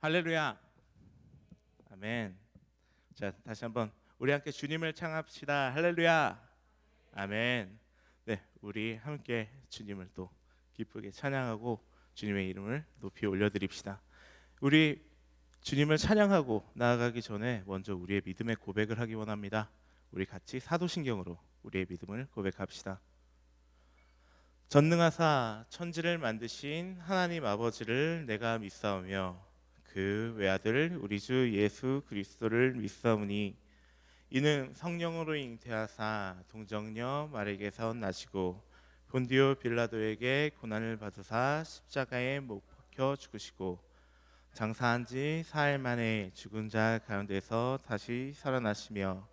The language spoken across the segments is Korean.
할렐루야. 아멘. 자, 다시 한번 우리 함께 주님을 찬양합시다. 할렐루야. 아멘. 네, 우리 함께 주님을 또 기쁘게 찬양하고 주님의 이름을 높이 올려드립시다. 우리 주님을 찬양하고 나아가기 전에 먼저 우리의 믿음의 고백을 하기 원합니다. 우리 같이 사도신경으로 우리의 믿음을 고백합시다. 전능하사 천지를 만드신 하나님 아버지를 내가 믿사오며 그 외아들 우리 주 예수 그리스도를 믿사오니 이는 성령으로 잉태하사 동정녀 마리에게서 나시고 본디오 빌라도에게 고난을 받으사 십자가에 못 박혀 죽으시고 장사한 지 사흘 만에 죽은 자 가운데서 다시 살아나시며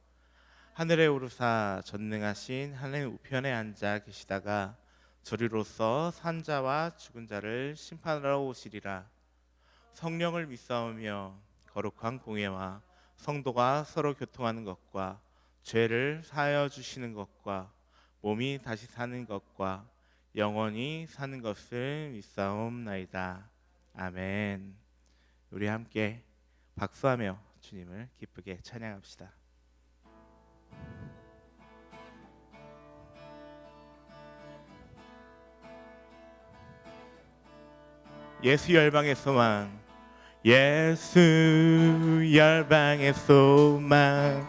하늘에 오르사 전능하신 하늘 우편에 앉아 계시다가 저리로서 산 자와 죽은 자를 심판하러 오시리라. 성령을 믿사오며 거룩한 공예와 성도가 서로 교통하는 것과 죄를 사하여 주시는 것과 몸이 다시 사는 것과 영원히 사는 것을 믿사옵나이다. 아멘. 우리 함께 박수하며 주님을 기쁘게 찬양합시다. 예수 열방의 소망, 예수 열방의 소망,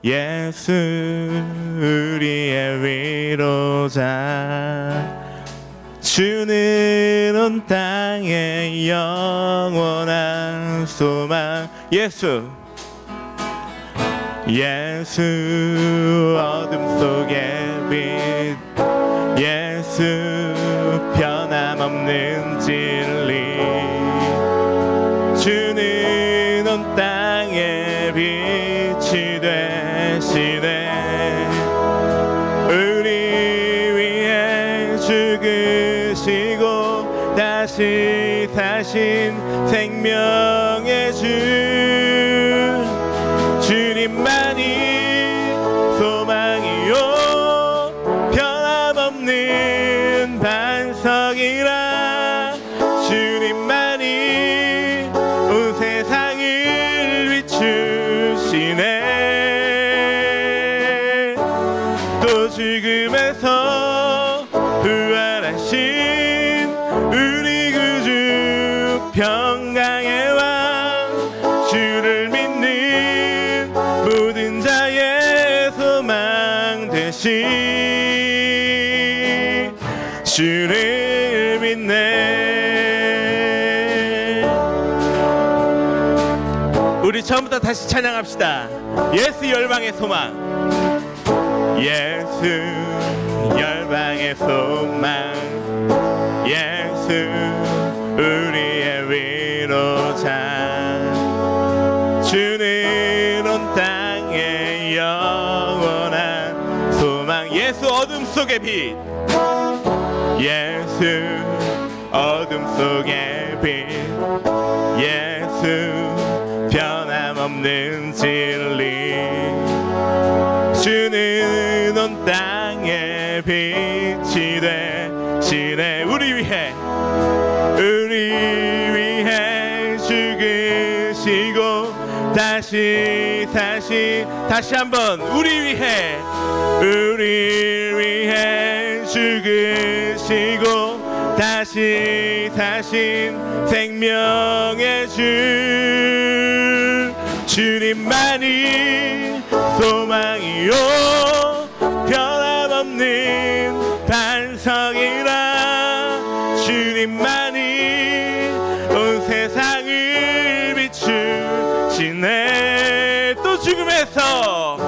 예수 우리의 위로자, 주는 온 땅의 영원한 소망. 예수 어둠 속의 빛, 예수 변함없는 진리, 주는 온 땅의 빛이 되시네. 우리 위해 죽으시고 다시 사신 생명의 주, 주님만이 소망이요 변함없는 반석이라. 주님만이 온 세상을 비추시네. 또 죽음에서 부활하신 우리 구주 평강의 왕, 주를 믿는 모든 자의 소망 되신 주를 믿네. 우리 처음부터 다시 찬양합시다. 예수 열방의 소망, 예수 열방의 소망, 예수 우리의 위로자, 주는 온 땅의 영원한 소망. 예수 어둠 속의 빛, 예수 어둠 속의 빛, 예수 변함없는 진리, 주는 온 땅의 빛이 되시네. 우리 위해 죽으시고 다시 한번 우리 위해 죽으시고 다시 사신 생명의 주, 주님만이 소망이요 변함없는 반석이라. 주님만이 온 세상을 비추시네. 또 죽음에서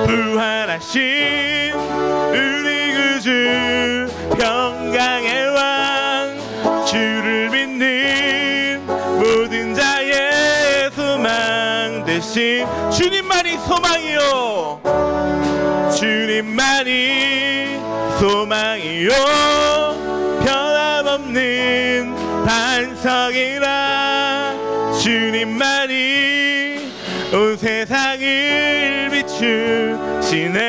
부활하신 우리 구주 평강의 왕, 주를 믿는 모든 자의 소망 되신 주님만이 소망이요, 주님만이 소망이요 변함없는 반석이라. 주님만이 온 세상을 비추시네.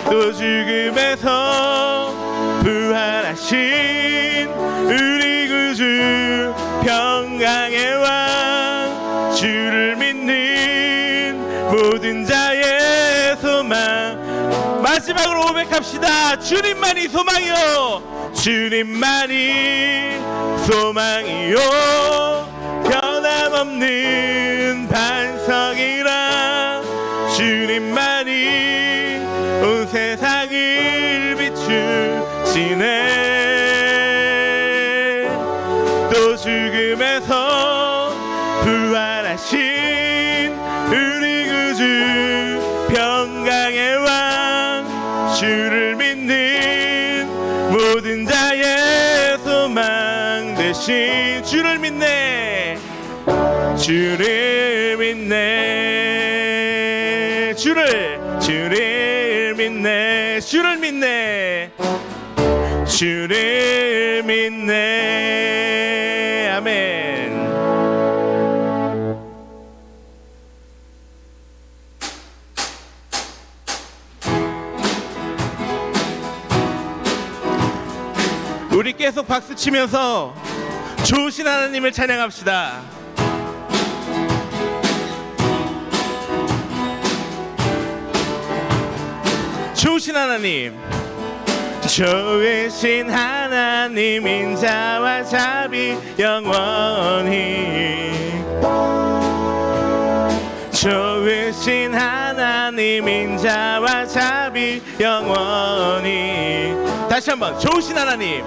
또 죽음에서 부활하신 부활하신 우리 구주 평강의 왕 주를 믿는 모든 자의 소망. 마지막으로 고백합시다. 주님만이 소망이요 주님만이 소망이요 변함없는 반석이라 주님만이 온 세상을 비추시네. 또 죽음에서 부활하신 우리 구주 평강의 왕 주를 믿는 모든 자의 소망 대신 주를 믿네. 주를 믿네. 주를 믿네. 주를 믿네. 주를 믿네. 아멘. 우리 계속 박수 치면서 좋으신 하나님을 찬양합시다. 좋으신 하나님, 좋으신 하나님 인자와 자비 영원히. 좋으신 하나님 인자와 자비 영원히. 다시 한번 좋으신 하나님,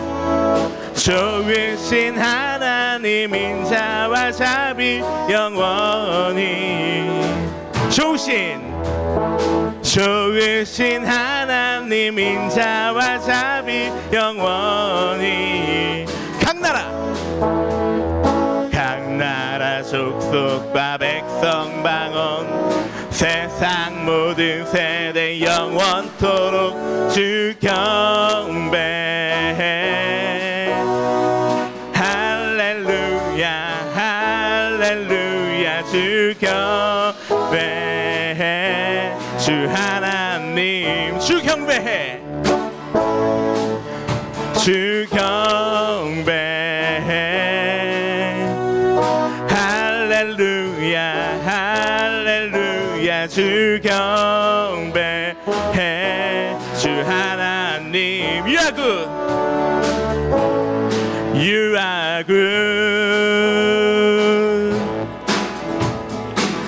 좋으신 하나님 인자와 자비 영원히. 좋으신 하나님 인자와 자비 영원히. 각나라 족속과 백성 방언 세상 모든 세대 영원토록 주 경배해. 할렐루야 할렐루야 주 경배해. 주 하나님 주 경배해. 주 경배해. 할렐루야 할렐루야 주 경배해. 주 하나님 You are good. You are good.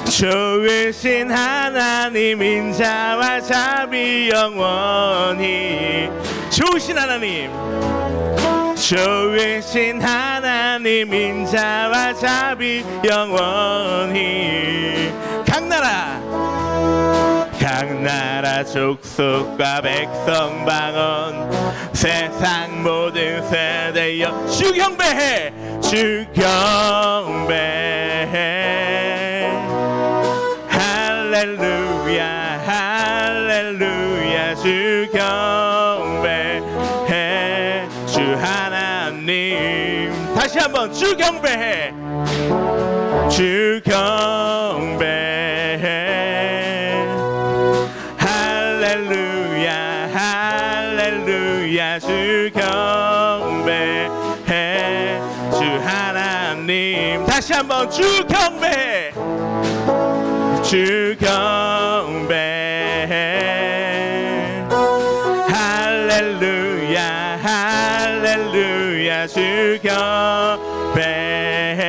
좋으신 하나님 인자와 자비 영원히. 좋으신 하나님, 좋으신 하나님 인자와 자비 영원히. 각나라 족속과 백성 방언 세상 모든 세대 주 경배해. 주 경배해. 할렐루야 할렐루야 주 경배해. 주 하나님. 다시 한번 주 경배해. 주 경배해. 할렐루야 할렐루야 주 경배해. 주 하나님. 다시 한번 주 경배해. 주 경배해. 할렐루야 할렐루야 주 경배해.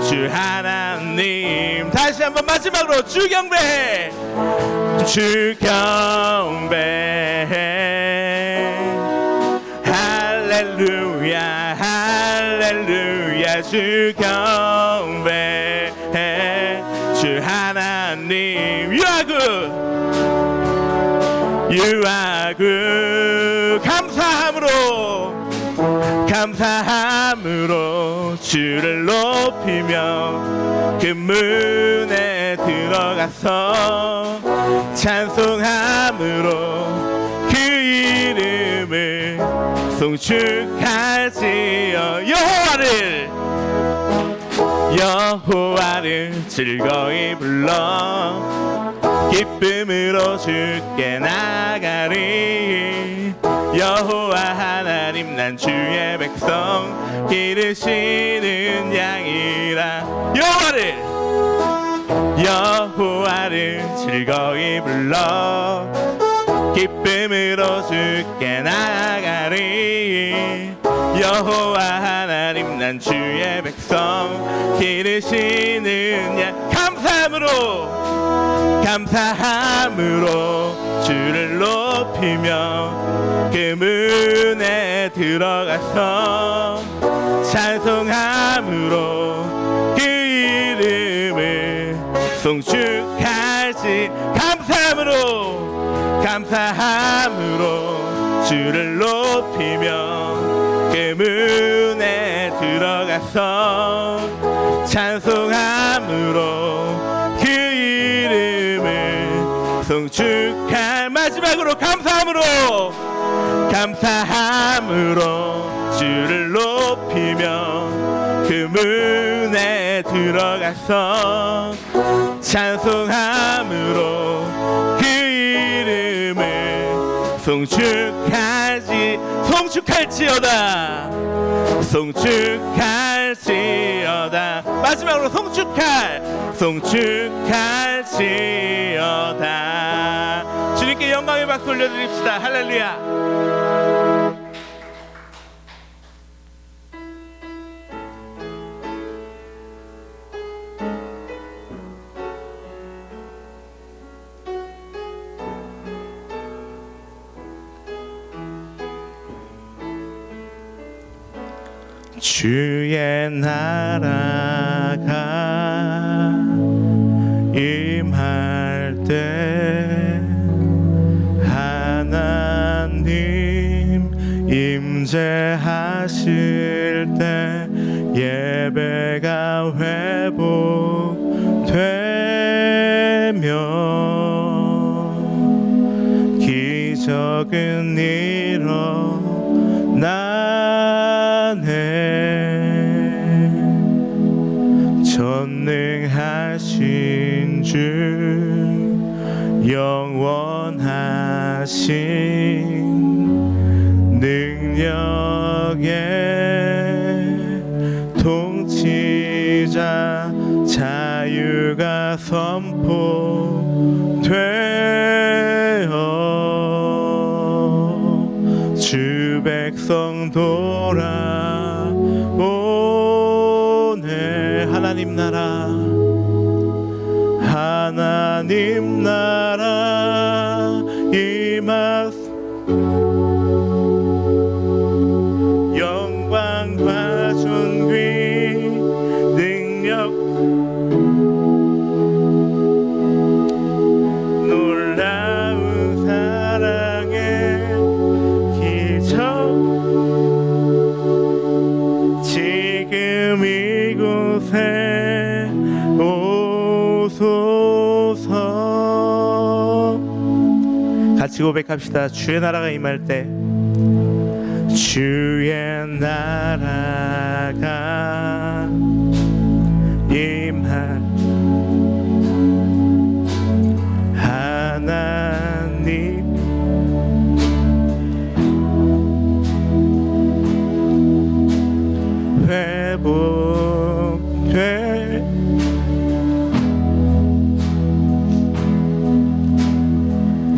주 하나님. 다시 한번 마지막으로 주 경배해. 주 경배해. 할렐루야 할렐루야 주 경배해. 주 하나님 You are good. You are good. 감사함으로 주를 높이며 그 문에 들어가서 찬송함으로 그 이름을 송축할지어. 여호와를 즐거이 불러 기쁨으로 주께 나가리. 여호와 하나님 난 주의 백성 기르시는 양이라. 여호와를 즐거이 불러 기쁨으로 주께 나아가리. 여호와 하나님 난 주의 백성 기르시는 양. 감사함으로 주를 높이며 그 문에 들어가서 찬송함으로 그 이름을 송축하지. 감사함으로 주를 높이며 그 문에 들어가서 찬송함으로 그 이름을 송축할. 마지막으로 감사함으로 주를 높이며 그 문에 들어가서 찬송함으로 그 이름을 송축할지어다. 마지막으로 송축할지어다. 주님께 영광의 박수 올려드립시다. 할렐루야. 주의 나라가 임할 때 하나님 임재하실 때 예배가 회복되며 기적은 일어나네. 전능하신 주 영원하신 능력의 통치자 자유가 선포되어 주 백성 돌아오네. 하나님 나라 임하 영광과 존귀 능력 놀라운 사랑의 기적 지금 이곳에 오소서. 같이 고백합시다. 주의 나라가 임할 때 주의 나라가 임할 하나님 회복돼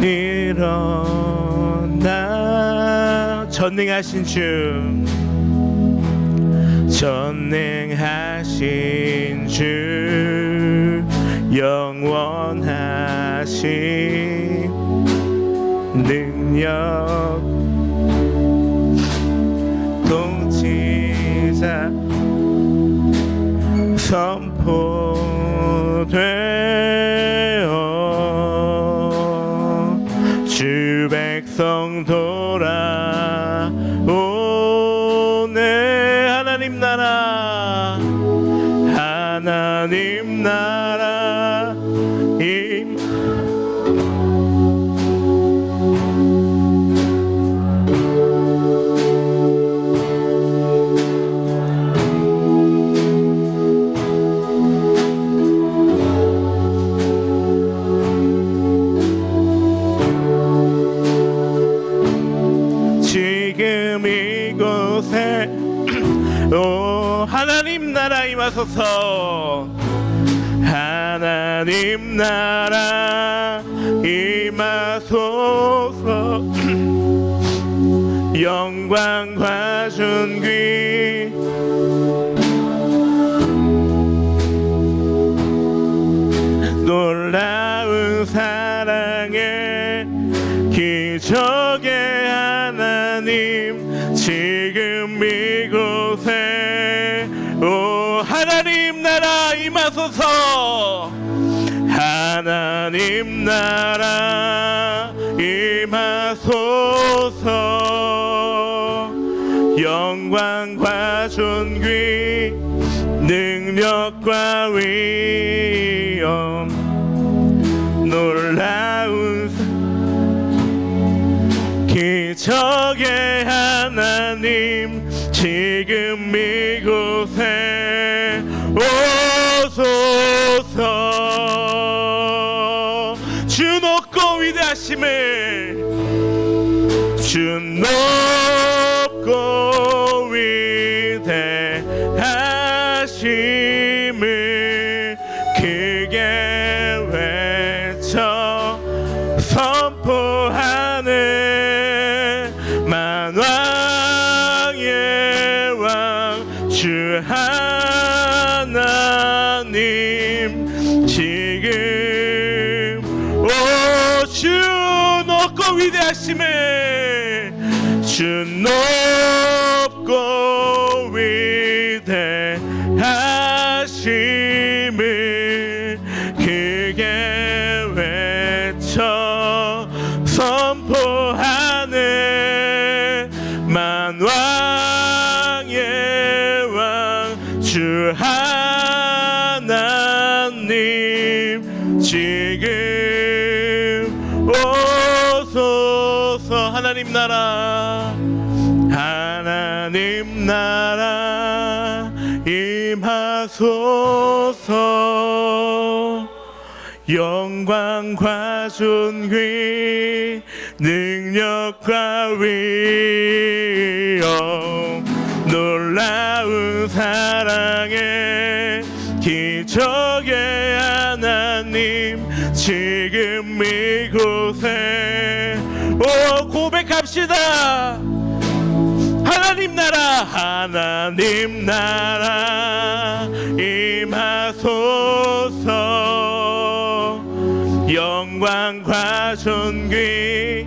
일어나. 전능하신 주 영원하신 능력 통치자 선포되어 주 백성 돌아오네. 하나님 나라 임 임하소서. 하나님 나라 임하소서. 영광과 존귀 놀라운 사랑의 기적의 하나님 지금 이곳에 오 하나님 나라 임하소서. 하나님 나라 임하소서. 영광과 존귀 능력과 위엄 놀라운 기적의 하나님 지금 이곳에 오소서. 주 높고 위대하심을 주 높고 위대하심을 크게 외쳐 선포하네. 만왕의 왕 주 하나님 지금 주 높고 위대하심을 주 높고 위대하심을 크게 외쳐 선포하네. 만왕의 왕 주 하나님 지금 오소서. 하나님 나라 하나님 나라 임하소서. 영광과 존귀 능력과 위엄 놀라운 사랑의 기적의 하나님 지금 이곳에 오 고백합시다. 하나님 나라 하나님 나라 임하소서. 영광과 존귀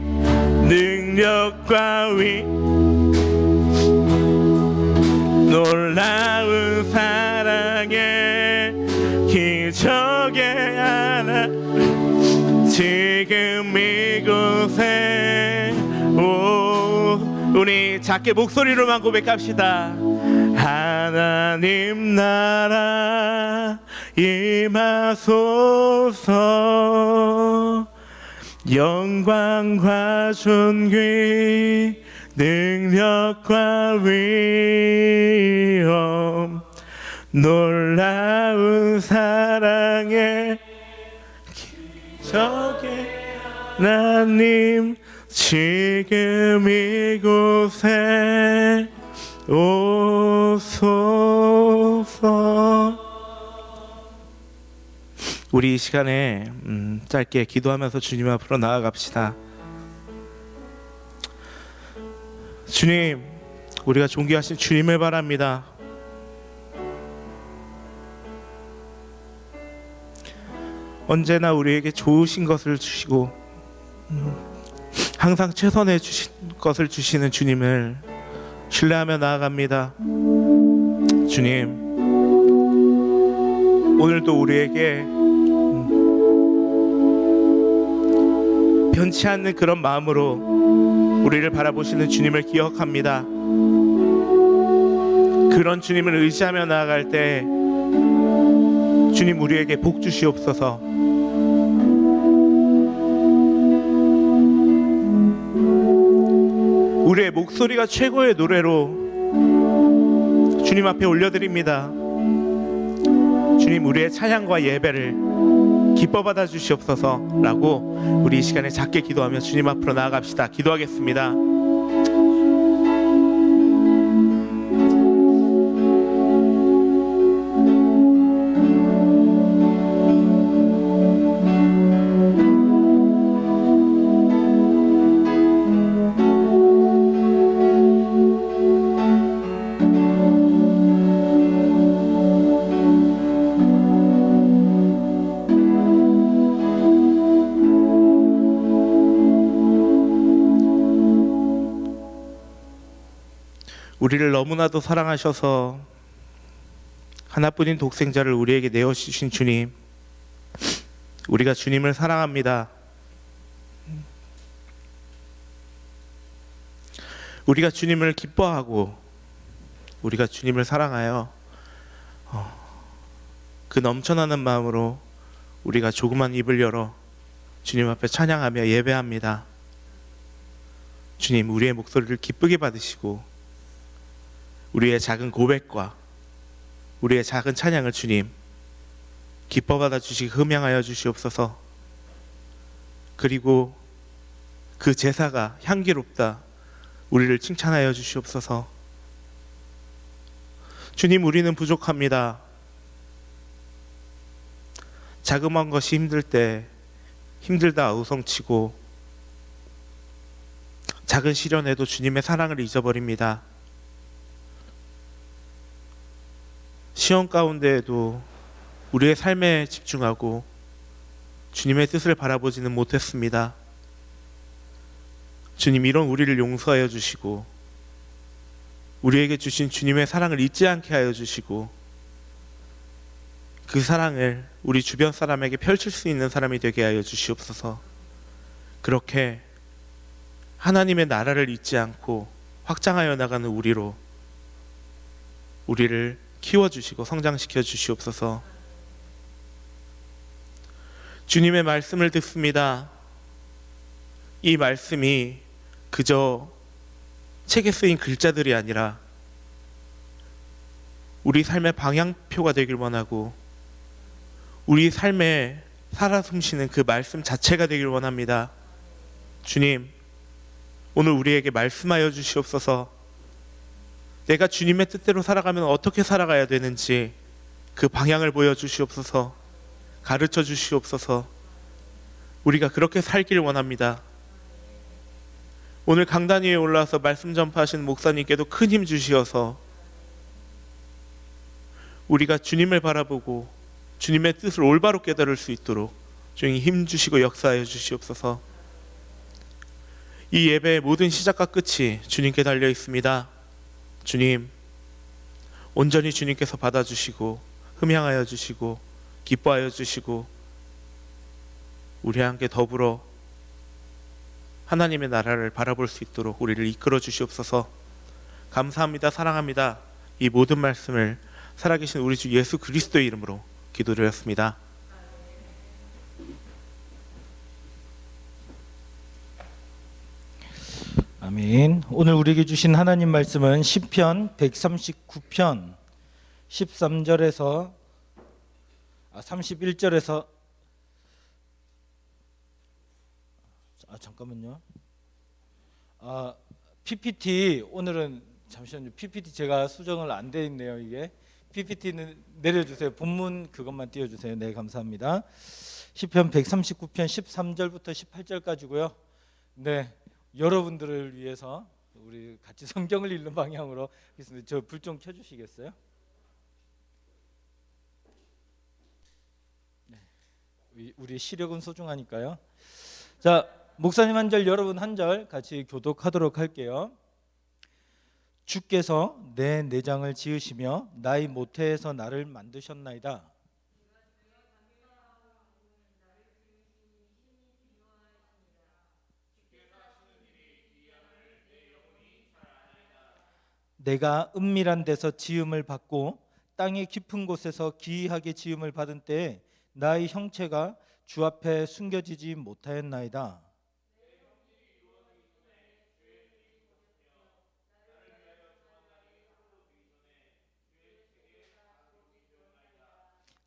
능력과 위 놀라운 사랑의 기적의 하나 지금 이곳에 우리 작게 목소리로만 고백합시다. 하나님 나라 임하소서. 영광과 존귀 능력과 위엄 놀라운 사랑의 기적의 하나님 지금 이곳에 오소서. 우리 이 시간에 짧게 기도하면서 주님 앞으로 나아갑시다. 주님, 우리가 존귀하신 주님을 바랍니다. 언제나 우리에게 좋으신 것을 주시고 항상 최선의 것을 주시는 주님을 신뢰하며 나아갑니다. 주님, 오늘도 우리에게 변치 않는 그런 마음으로 우리를 바라보시는 주님을 기억합니다. 그런 주님을 의지하며 나아갈 때 주님 우리에게 복 주시옵소서. 우리의 목소리가 최고의 노래로 주님 앞에 올려드립니다. 주님, 우리의 찬양과 예배를 기뻐 받아 주시옵소서 라고 우리 이 시간에 작게 기도하며 주님 앞으로 나아갑시다. 기도하겠습니다. 우리를 너무나도 사랑하셔서 하나뿐인 독생자를 우리에게 내어주신 주님, 우리가 주님을 사랑합니다. 우리가 주님을 기뻐하고 우리가 주님을 사랑하여 그 넘쳐나는 마음으로 우리가 조그만 입을 열어 주님 앞에 찬양하며 예배합니다. 주님, 우리의 목소리를 기쁘게 받으시고 우리의 작은 고백과 우리의 작은 찬양을 주님 기뻐 받아 주시기 흠양하여 주시옵소서. 그리고 그 제사가 향기롭다 우리를 칭찬하여 주시옵소서. 주님, 우리는 부족합니다. 자그마한 것이 힘들 때 힘들다 아우성치고 작은 시련에도 주님의 사랑을 잊어버립니다. 시험 가운데에도 우리의 삶에 집중하고 주님의 뜻을 바라보지는 못했습니다. 주님, 이런 우리를 용서하여 주시고 우리에게 주신 주님의 사랑을 잊지 않게 하여 주시고 그 사랑을 우리 주변 사람에게 펼칠 수 있는 사람이 되게 하여 주시옵소서. 그렇게 하나님의 나라를 잊지 않고 확장하여 나가는 우리를 키워주시고 성장시켜 주시옵소서. 주님의 말씀을 듣습니다. 이 말씀이 그저 책에 쓰인 글자들이 아니라 우리 삶의 방향표가 되길 원하고 우리 삶에 살아 숨쉬는 그 말씀 자체가 되길 원합니다. 주님, 오늘 우리에게 말씀하여 주시옵소서. 내가 주님의 뜻대로 살아가면 어떻게 살아가야 되는지 그 방향을 보여주시옵소서. 가르쳐 주시옵소서. 우리가 그렇게 살길 원합니다. 오늘 강단 위에 올라와서 말씀 전파하시는 목사님께도 큰 힘 주시어서 우리가 주님을 바라보고 주님의 뜻을 올바로 깨달을 수 있도록 주님 힘 주시고 역사하여 주시옵소서. 이 예배의 모든 시작과 끝이 주님께 달려 있습니다. 주님, 온전히 주님께서 받아주시고 흠양하여 주시고 기뻐하여 주시고 우리와 함께 더불어 하나님의 나라를 바라볼 수 있도록 우리를 이끌어 주시옵소서. 감사합니다. 사랑합니다. 이 모든 말씀을 살아계신 우리 주 예수 그리스도의 이름으로 기도드렸습니다. 아멘. 오늘 우리에게 주신 하나님 말씀은 시편 139편 13절에서 31절에서 잠깐만요. PPT 오늘은 잠시만요. PPT 제가 수정을 안 돼 있네요. 이게 PPT는 내려주세요. 본문 그것만 띄워주세요. 네, 감사합니다. 시편 139편 13절부터 18절까지고요. 네, 여러분들을 위해서 우리 같이 성경을 읽는 방향으로 하겠습니다. 저 불 좀 켜주시겠어요? 네, 우리 시력은 소중하니까요. 자, 목사님 한 절, 여러분 한 절 같이 교독하도록 할게요. 주께서 내 내장을 지으시며 나의 모태에서 나를 만드셨나이다. 내가 은밀한 데서 지음을 받고 땅의 깊은 곳에서 기이하게 지음을 받은 때에 나의 형체가 주 앞에 숨겨지지 못하였나이다.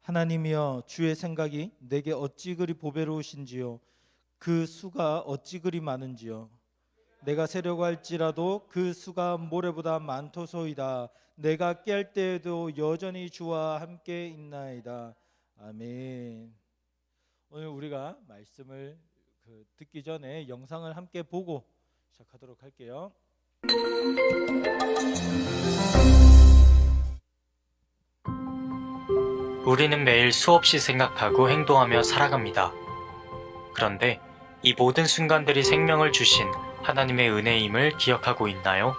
하나님이여, 주의 생각이 내게 어찌 그리 보배로우신지요, 그 수가 어찌 그리 많은지요. 내가 세려고 할지라도 그 수가 모래보다 많도소이다. 내가 깰 때에도 여전히 주와 함께 있나이다. 아멘. 오늘 우리가 말씀을 듣기 전에 영상을 함께 보고 시작하도록 할게요. 우리는 매일 수없이 생각하고 행동하며 살아갑니다. 그런데 이 모든 순간들이 생명을 주신 하나님의 은혜임을 기억하고 있나요?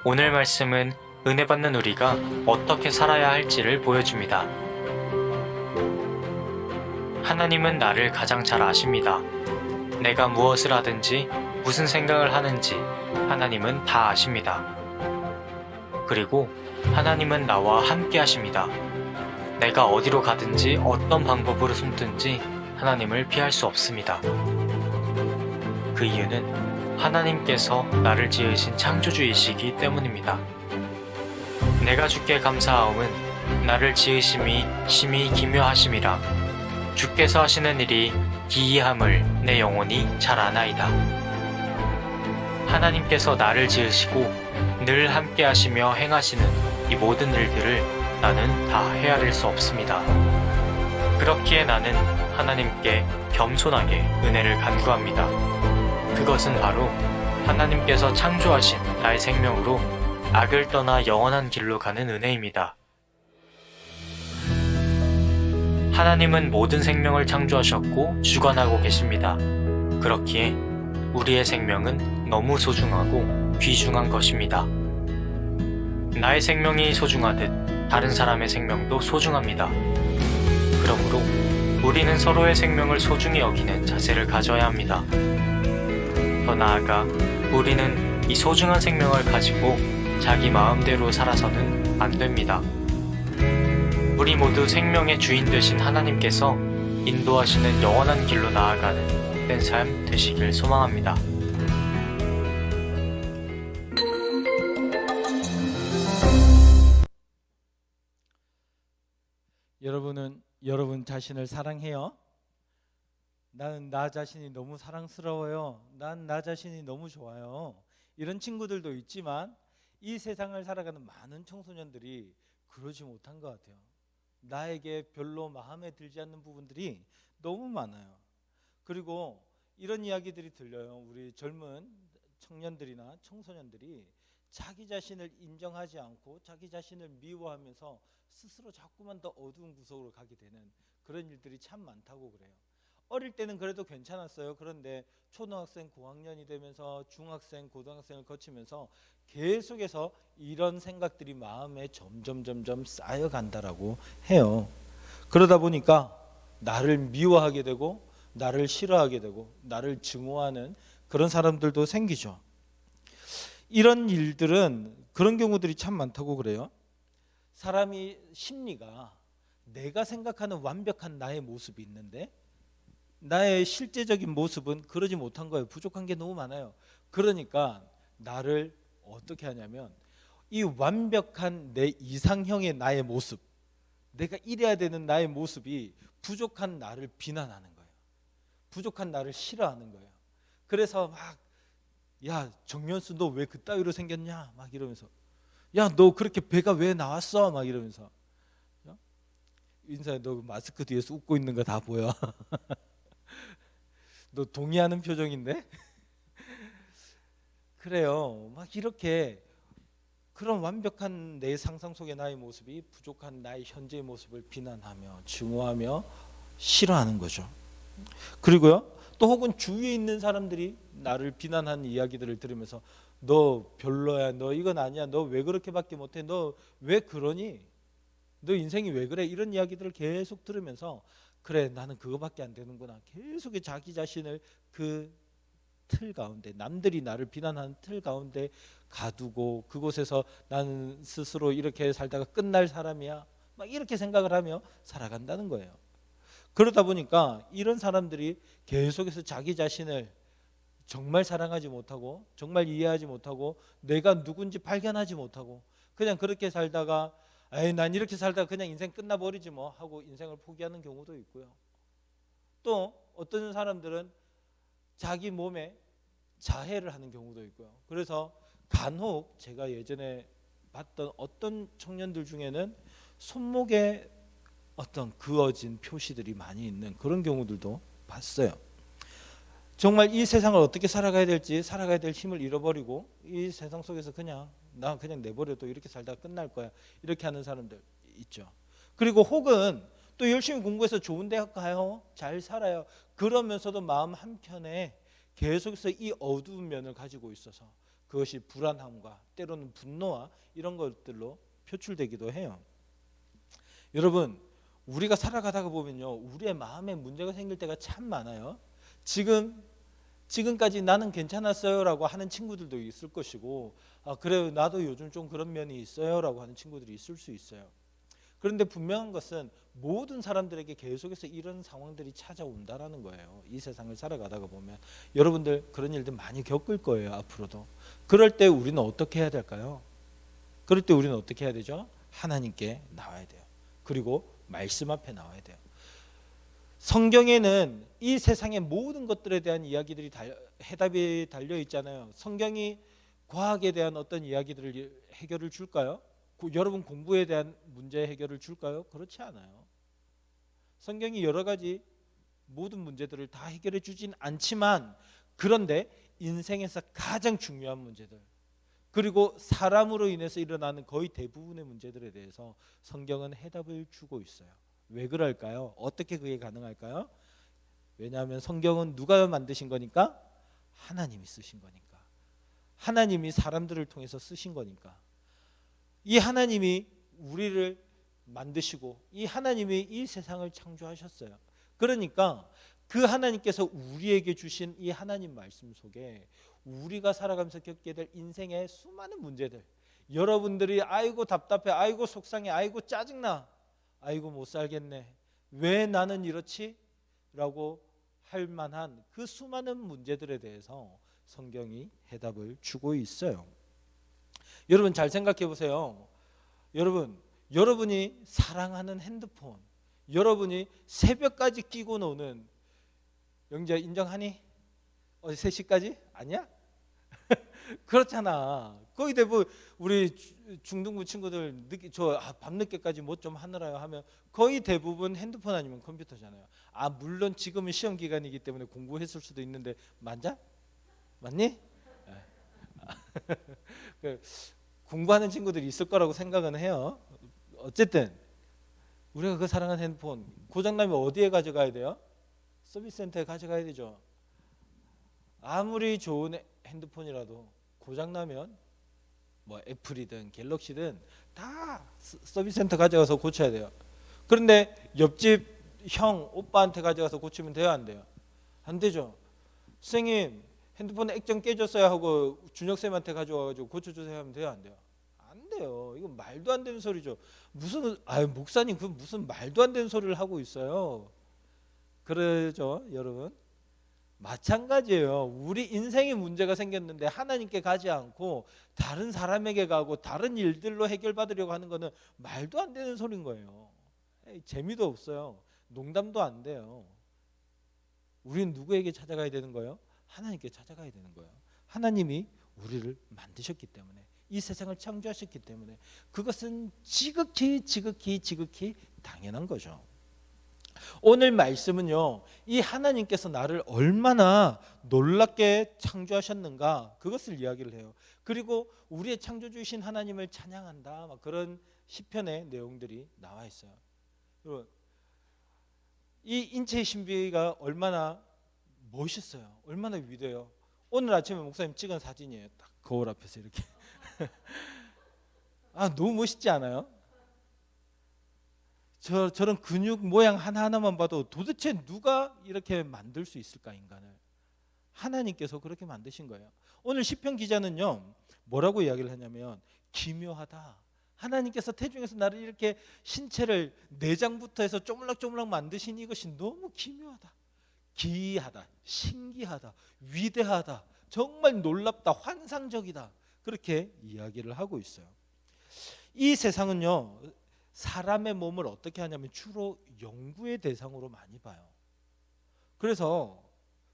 오늘 말씀은 은혜 받는 우리가 어떻게 살아야 할지를 보여줍니다. 하나님은 나를 가장 잘 아십니다. 내가 무엇을 하든지 무슨 생각을 하는지 하나님은 다 아십니다. 그리고 하나님은 나와 함께 하십니다. 내가 어디로 가든지 어떤 방법으로 숨든지 하나님을 피할 수 없습니다. 그 이유는 하나님께서 나를 지으신 창조주이시기 때문입니다. 내가 주께 감사하옴은 나를 지으심이 심히 기묘하심이라. 주께서 하시는 일이 기이함을 내 영혼이 잘 아나이다. 하나님께서 나를 지으시고 늘 함께 하시며 행하시는 이 모든 일들을 나는 다 헤아릴 수 없습니다. 그렇기에 나는 하나님께 겸손하게 은혜를 간구합니다. 그것은 바로 하나님께서 창조하신 나의 생명으로 악을 떠나 영원한 길로 가는 은혜입니다. 하나님은 모든 생명을 창조하셨고 주관하고 계십니다. 그렇기에 우리의 생명은 너무 소중하고 귀중한 것입니다. 나의 생명이 소중하듯 다른 사람의 생명도 소중합니다. 그러므로 우리는 서로의 생명을 소중히 여기는 자세를 가져야 합니다. 더 나아가 우리는 이 소중한 생명을 가지고 자기 마음대로 살아서는 안 됩니다. 우리 모두 생명의 주인 되신 하나님께서 인도하시는 영원한 길로 나아가는 된 삶 되시길 소망합니다. 여러분은 여러분 자신을 사랑해요? 나는 나 자신이 너무 사랑스러워요. 난 나 자신이 너무 좋아요. 이런 친구들도 있지만 이 세상을 살아가는 많은 청소년들이 그러지 못한 것 같아요. 나에게 별로 마음에 들지 않는 부분들이 너무 많아요. 그리고 이런 이야기들이 들려요. 우리 젊은 청년들이나 청소년들이 자기 자신을 인정하지 않고 자기 자신을 미워하면서 스스로 자꾸만 더 어두운 구석으로 가게 되는 그런 일들이 참 많다고 그래요. 어릴 때는 그래도 괜찮았어요. 그런데 초등학생, 고학년이 되면서 중학생, 고등학생을 거치면서 계속해서 이런 생각들이 마음에 점점 쌓여간다라고 해요. 그러다 보니까 나를 미워하게 되고 나를 싫어하게 되고 나를 증오하는 그런 사람들도 생기죠. 이런 일들은 그런 경우들이 참 많다고 그래요. 사람이 심리가 내가 생각하는 완벽한 나의 모습이 있는데 나의 실제적인 모습은 그러지 못한 거예요. 부족한 게 너무 많아요. 그러니까 나를 어떻게 하냐면 이 완벽한 내 이상형의 나의 모습, 내가 이래야 되는 나의 모습이 부족한 나를 비난하는 거예요. 부족한 나를 싫어하는 거예요. 그래서 막 야 정면수 너 왜 그따위로 생겼냐 막 이러면서 야 너 그렇게 배가 왜 나왔어 막 이러면서 인사해 너 마스크 뒤에서 웃고 있는 거 다 보여. 너 동의하는 표정인데? 그래요. 막 이렇게 그런 완벽한 내 상상 속의 나의 모습이 부족한 나의 현재의 모습을 비난하며 증오하며 싫어하는 거죠. 그리고요 또 혹은 주위에 있는 사람들이 나를 비난하는 이야기들을 들으면서 너 별로야, 너 이건 아니야, 너 왜 그렇게밖에 못해, 너 왜 그러니, 너 인생이 왜 그래, 이런 이야기들을 계속 들으면서 그래 나는 그거밖에 안 되는구나, 계속 자기 자신을 그 틀 가운데, 남들이 나를 비난하는 틀 가운데 가두고 그곳에서 나는 스스로 이렇게 살다가 끝날 사람이야 막 이렇게 생각을 하며 살아간다는 거예요. 그러다 보니까 이런 사람들이 계속해서 자기 자신을 정말 사랑하지 못하고 정말 이해하지 못하고 내가 누군지 발견하지 못하고 그냥 그렇게 살다가 에이 난 이렇게 살다가 그냥 인생 끝나버리지 뭐 하고 인생을 포기하는 경우도 있고요. 또 어떤 사람들은 자기 몸에 자해를 하는 경우도 있고요. 그래서 간혹 제가 예전에 봤던 어떤 청년들 중에는 손목에 어떤 그어진 표시들이 많이 있는 그런 경우들도 봤어요. 정말 이 세상을 어떻게 살아가야 될지, 살아가야 될 힘을 잃어버리고 이 세상 속에서 그냥 나 그냥 내버려둬 이렇게 살다가 끝날 거야 이렇게 하는 사람들 있죠. 그리고 혹은 또 열심히 공부해서 좋은 대학 가요, 잘 살아요. 그러면서도 마음 한켠에 계속해서 이 어두운 면을 가지고 있어서 그것이 불안함과 때로는 분노와 이런 것들로 표출되기도 해요. 여러분, 우리가 살아가다가 보면요, 우리의 마음에 문제가 생길 때가 참 많아요. 지금까지 나는 괜찮았어요라고 하는 친구들도 있을 것이고, 그래요, 나도 요즘 좀 그런 면이 있어요라고 하는 친구들이 있을 수 있어요. 그런데 분명한 것은 모든 사람들에게 계속해서 이런 상황들이 찾아온다라는 거예요. 이 세상을 살아가다가 보면 여러분들 그런 일들 많이 겪을 거예요, 앞으로도. 그럴 때 우리는 어떻게 해야 될까요? 그럴 때 우리는 어떻게 해야 되죠? 하나님께 나와야 돼요. 그리고 말씀 앞에 나와야 돼요. 성경에는 이 세상의 모든 것들에 대한 이야기들이 해답이 달려 있잖아요. 성경이 과학에 대한 어떤 이야기들을 해결을 줄까요? 여러분 공부에 대한 문제 해결을 줄까요? 그렇지 않아요. 성경이 여러 가지 모든 문제들을 다 해결해 주진 않지만, 그런데 인생에서 가장 중요한 문제들, 그리고 사람으로 인해서 일어나는 거의 대부분의 문제들에 대해서 성경은 해답을 주고 있어요. 왜 그럴까요? 어떻게 그게 가능할까요? 왜냐하면 성경은 누가 만드신 거니까? 하나님이 쓰신 거니까. 하나님이 사람들을 통해서 쓰신 거니까. 이 하나님이 우리를 만드시고 이 하나님이 이 세상을 창조하셨어요. 그러니까 그 하나님께서 우리에게 주신 이 하나님 말씀 속에 우리가 살아가면서 겪게 될 인생의 수많은 문제들, 여러분들이 아이고 답답해, 아이고 속상해, 아이고 짜증나, 아이고 못 살겠네, 왜 나는 이렇지? 라고 할 만한 그 수많은 문제들에 대해서 성경이 해답을 주고 있어요. 여러분 잘 생각해 보세요. 여러분이 사랑하는 핸드폰, 여러분이 새벽까지 끼고 노는, 영재 인정하니? 3시까지? 아니야? 그렇잖아. 거의 대부분 우리 중등부 친구들 밤늦게까지 뭐 좀 하느라요 하면 거의 대부분 핸드폰 아니면 컴퓨터잖아요. 물론 지금은 시험 기간이기 때문에 공부했을 수도 있는데 맞냐? 맞니? 공부하는 친구들이 있을 거라고 생각은 해요. 어쨌든 우리가 그 사랑하는 핸드폰 고장나면 어디에 가져가야 돼요? 서비스 센터에 가져가야 되죠. 아무리 좋은 핸드폰이라도 고장나면 뭐 애플이든 갤럭시든 다 서비스 센터 가져가서 고쳐야 돼요. 그런데 옆집 형 오빠한테 가져가서 고치면 돼요, 안 돼요? 안 되죠. 선생님 핸드폰 액정 깨졌어요 하고 준혁쌤한테 가져와가지고 고쳐주세요 하면 돼요, 안 돼요? 안 돼요. 이건 말도 안 되는 소리죠. 무슨 목사님 그 무슨 말도 안 되는 소리를 하고 있어요. 그러죠, 여러분? 마찬가지예요. 우리 인생에 문제가 생겼는데 하나님께 가지 않고 다른 사람에게 가고 다른 일들로 해결받으려고 하는 거는 말도 안 되는 소리인 거예요. 재미도 없어요. 농담도 안 돼요. 우리는 누구에게 찾아가야 되는 거예요? 하나님께 찾아가야 되는 거예요. 하나님이 우리를 만드셨기 때문에, 이 세상을 창조하셨기 때문에 그것은 지극히 당연한 거죠. 오늘 말씀은요, 이 하나님께서 나를 얼마나 놀랍게 창조하셨는가 그것을 이야기를 해요. 그리고 우리의 창조주이신 하나님을 찬양한다, 그런 시편의 내용들이 나와 있어요. 여러분, 이 인체의 신비가 얼마나 멋있어요. 얼마나 위대해요. 오늘 아침에 목사님 찍은 사진이에요. 딱 거울 앞에서 이렇게. 너무 멋있지 않아요? 저런 근육 모양 하나하나만 봐도 도대체 누가 이렇게 만들 수 있을까, 인간을? 하나님께서 그렇게 만드신 거예요. 오늘 시편 기자는요, 뭐라고 이야기를 하냐면 기묘하다. 하나님께서 태중에서 나를 이렇게 신체를 내장부터 해서 쪼물락쪼물락 만드신 이것이 너무 기묘하다, 기이하다, 신기하다, 위대하다, 정말 놀랍다, 환상적이다, 그렇게 이야기를 하고 있어요. 이 세상은요, 사람의 몸을 어떻게 하냐면 주로 연구의 대상으로 많이 봐요. 그래서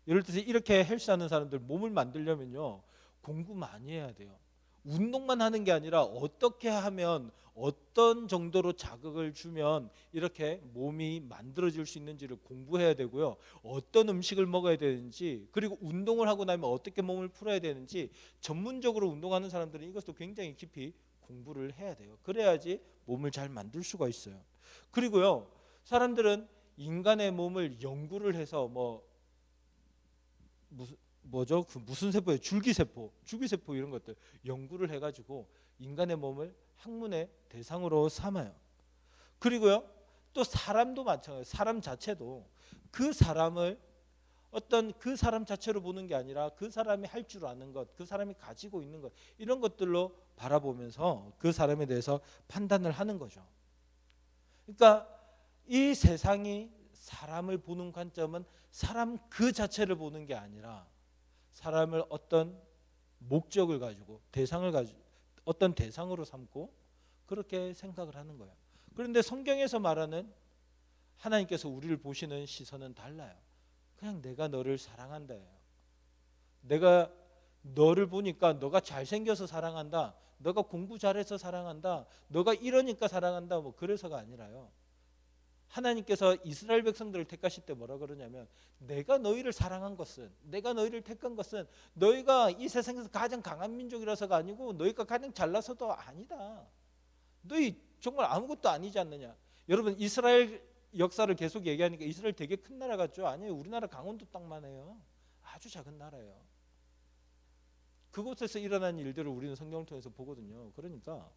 예를 들어서 이렇게 헬스하는 사람들 몸을 만들려면요 공부 많이 해야 돼요. 운동만 하는 게 아니라 어떻게 하면 어떤 정도로 자극을 주면 이렇게 몸이 만들어질 수 있는지를 공부해야 되고요. 어떤 음식을 먹어야 되는지, 그리고 운동을 하고 나면 어떻게 몸을 풀어야 되는지 전문적으로 운동하는 사람들은 이것도 굉장히 깊이 공부를 해야 돼요. 그래야지 몸을 잘 만들 수가 있어요. 그리고요, 사람들은 인간의 몸을 연구를 해서 뭐죠? 그 무슨 세포예요? 줄기세포 이런 것들 연구를 해가지고 인간의 몸을 학문의 대상으로 삼아요. 그리고요, 또 사람도 마찬가지예요. 사람 자체도 그 사람을 어떤 그 사람 자체로 보는 게 아니라 그 사람이 할 줄 아는 것, 그 사람이 가지고 있는 것, 이런 것들로 바라보면서 그 사람에 대해서 판단을 하는 거죠. 그러니까 이 세상이 사람을 보는 관점은 사람 그 자체를 보는 게 아니라 사람을 어떤 목적을 가지고 대상을 가지고 어떤 대상으로 삼고 그렇게 생각을 하는 거예요. 그런데 성경에서 말하는 하나님께서 우리를 보시는 시선은 달라요. 그냥 내가 너를 사랑한다예요. 내가 너를 보니까 너가 잘생겨서 사랑한다, 너가 공부 잘해서 사랑한다, 너가 이러니까 사랑한다, 뭐 그래서가 아니라요. 하나님께서 이스라엘 백성들을 택하실 때 뭐라 그러냐면, 내가 너희를 사랑한 것은, 내가 너희를 택한 것은 너희가 이 세상에서 가장 강한 민족이라서가 아니고 너희가 가장 잘나서도 아니다. 너희 정말 아무것도 아니지 않느냐. 여러분, 이스라엘 역사를 계속 얘기하니까 이스라엘 되게 큰 나라 같죠? 아니에요. 우리나라 강원도 땅만 해요. 아주 작은 나라예요. 그곳에서 일어난 일들을 우리는 성경을 통해서 보거든요. 그러니까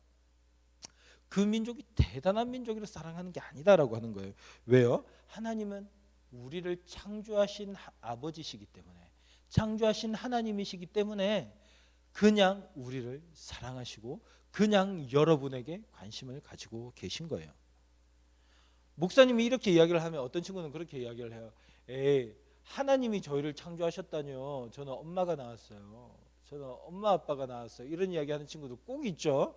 그 민족이 대단한 민족이라 사랑하는 게 아니다라고 하는 거예요. 왜요? 하나님은 우리를 창조하신 아버지시기 때문에, 창조하신 하나님이시기 때문에 그냥 우리를 사랑하시고 그냥 여러분에게 관심을 가지고 계신 거예요. 목사님이 이렇게 이야기를 하면 어떤 친구는 그렇게 이야기를 해요. 에이, 하나님이 저희를 창조하셨다뇨. 저는 엄마가 나왔어요. 저는 엄마 아빠가 나왔어요. 이런 이야기하는 친구도 꼭 있죠.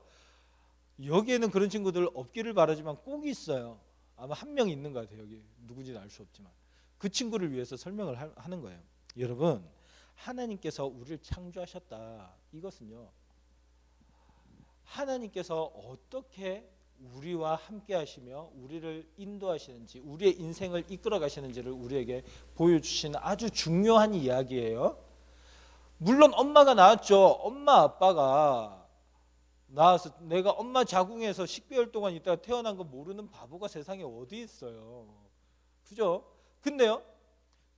여기에는 그런 친구들 없기를 바라지만 꼭 있어요. 아마 한 명 있는 것 같아요. 여기 누군지는 알 수 없지만 그 친구를 위해서 설명을 하는 거예요. 여러분, 하나님께서 우리를 창조하셨다. 이것은요, 하나님께서 어떻게 우리와 함께 하시며 우리를 인도하시는지, 우리의 인생을 이끌어 가시는지를 우리에게 보여주시는 아주 중요한 이야기예요. 물론 엄마가 낳았죠. 엄마 아빠가 낳아서 내가 엄마 자궁에서 10개월 동안 있다가 태어난 거 모르는 바보가 세상에 어디 있어요. 그죠? 근데요,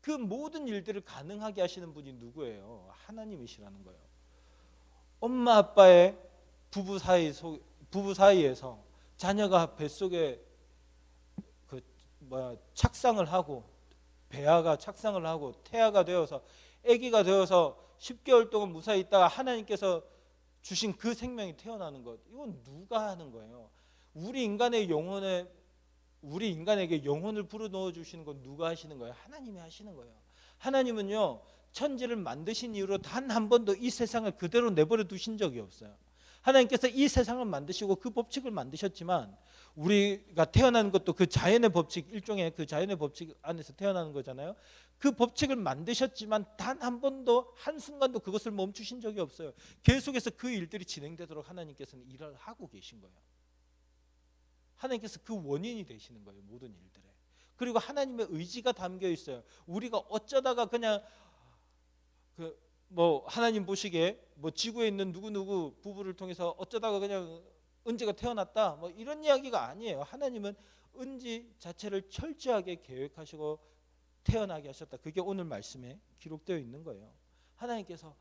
그 모든 일들을 가능하게 하시는 분이 누구예요? 하나님이시라는 거예요. 엄마 아빠의 부부 사이에서 자녀가 뱃속에 착상을 하고, 배아가 착상을 하고 태아가 되어서 아기가 되어서 10개월 동안 무사히 있다가 하나님께서 주신 그 생명이 태어나는 것, 이건 누가 하는 거예요? 우리 인간에게 영혼을 불어넣어 주시는 건 누가 하시는 거예요? 하나님이 하시는 거예요. 하나님은요, 천지를 만드신 이후로 단 한 번도 이 세상을 그대로 내버려 두신 적이 없어요. 하나님께서 이 세상을 만드시고 그 법칙을 만드셨지만, 우리가 태어나는 것도 그 자연의 법칙, 일종의 그 자연의 법칙 안에서 태어나는 거잖아요. 그 법칙을 만드셨지만 단 한 번도 한순간도 그것을 멈추신 적이 없어요. 계속해서 그 일들이 진행되도록 하나님께서는 일을 하고 계신 거예요. 하나님께서 그 원인이 되시는 거예요, 모든 일들에. 그리고 하나님의 의지가 담겨 있어요. 우리가 어쩌다가 그냥 하나님 보시기에 지구에 있는 누구누구 부부를 통해서 어쩌다가 그냥 은지가 태어났다, 이런 이야기가 아니에요. 하나님은 은지 자체를 철저하게 계획하시고 태어나게 하셨다. 그게 오늘 말씀에 기록되어 있는 거예요. 하나님께서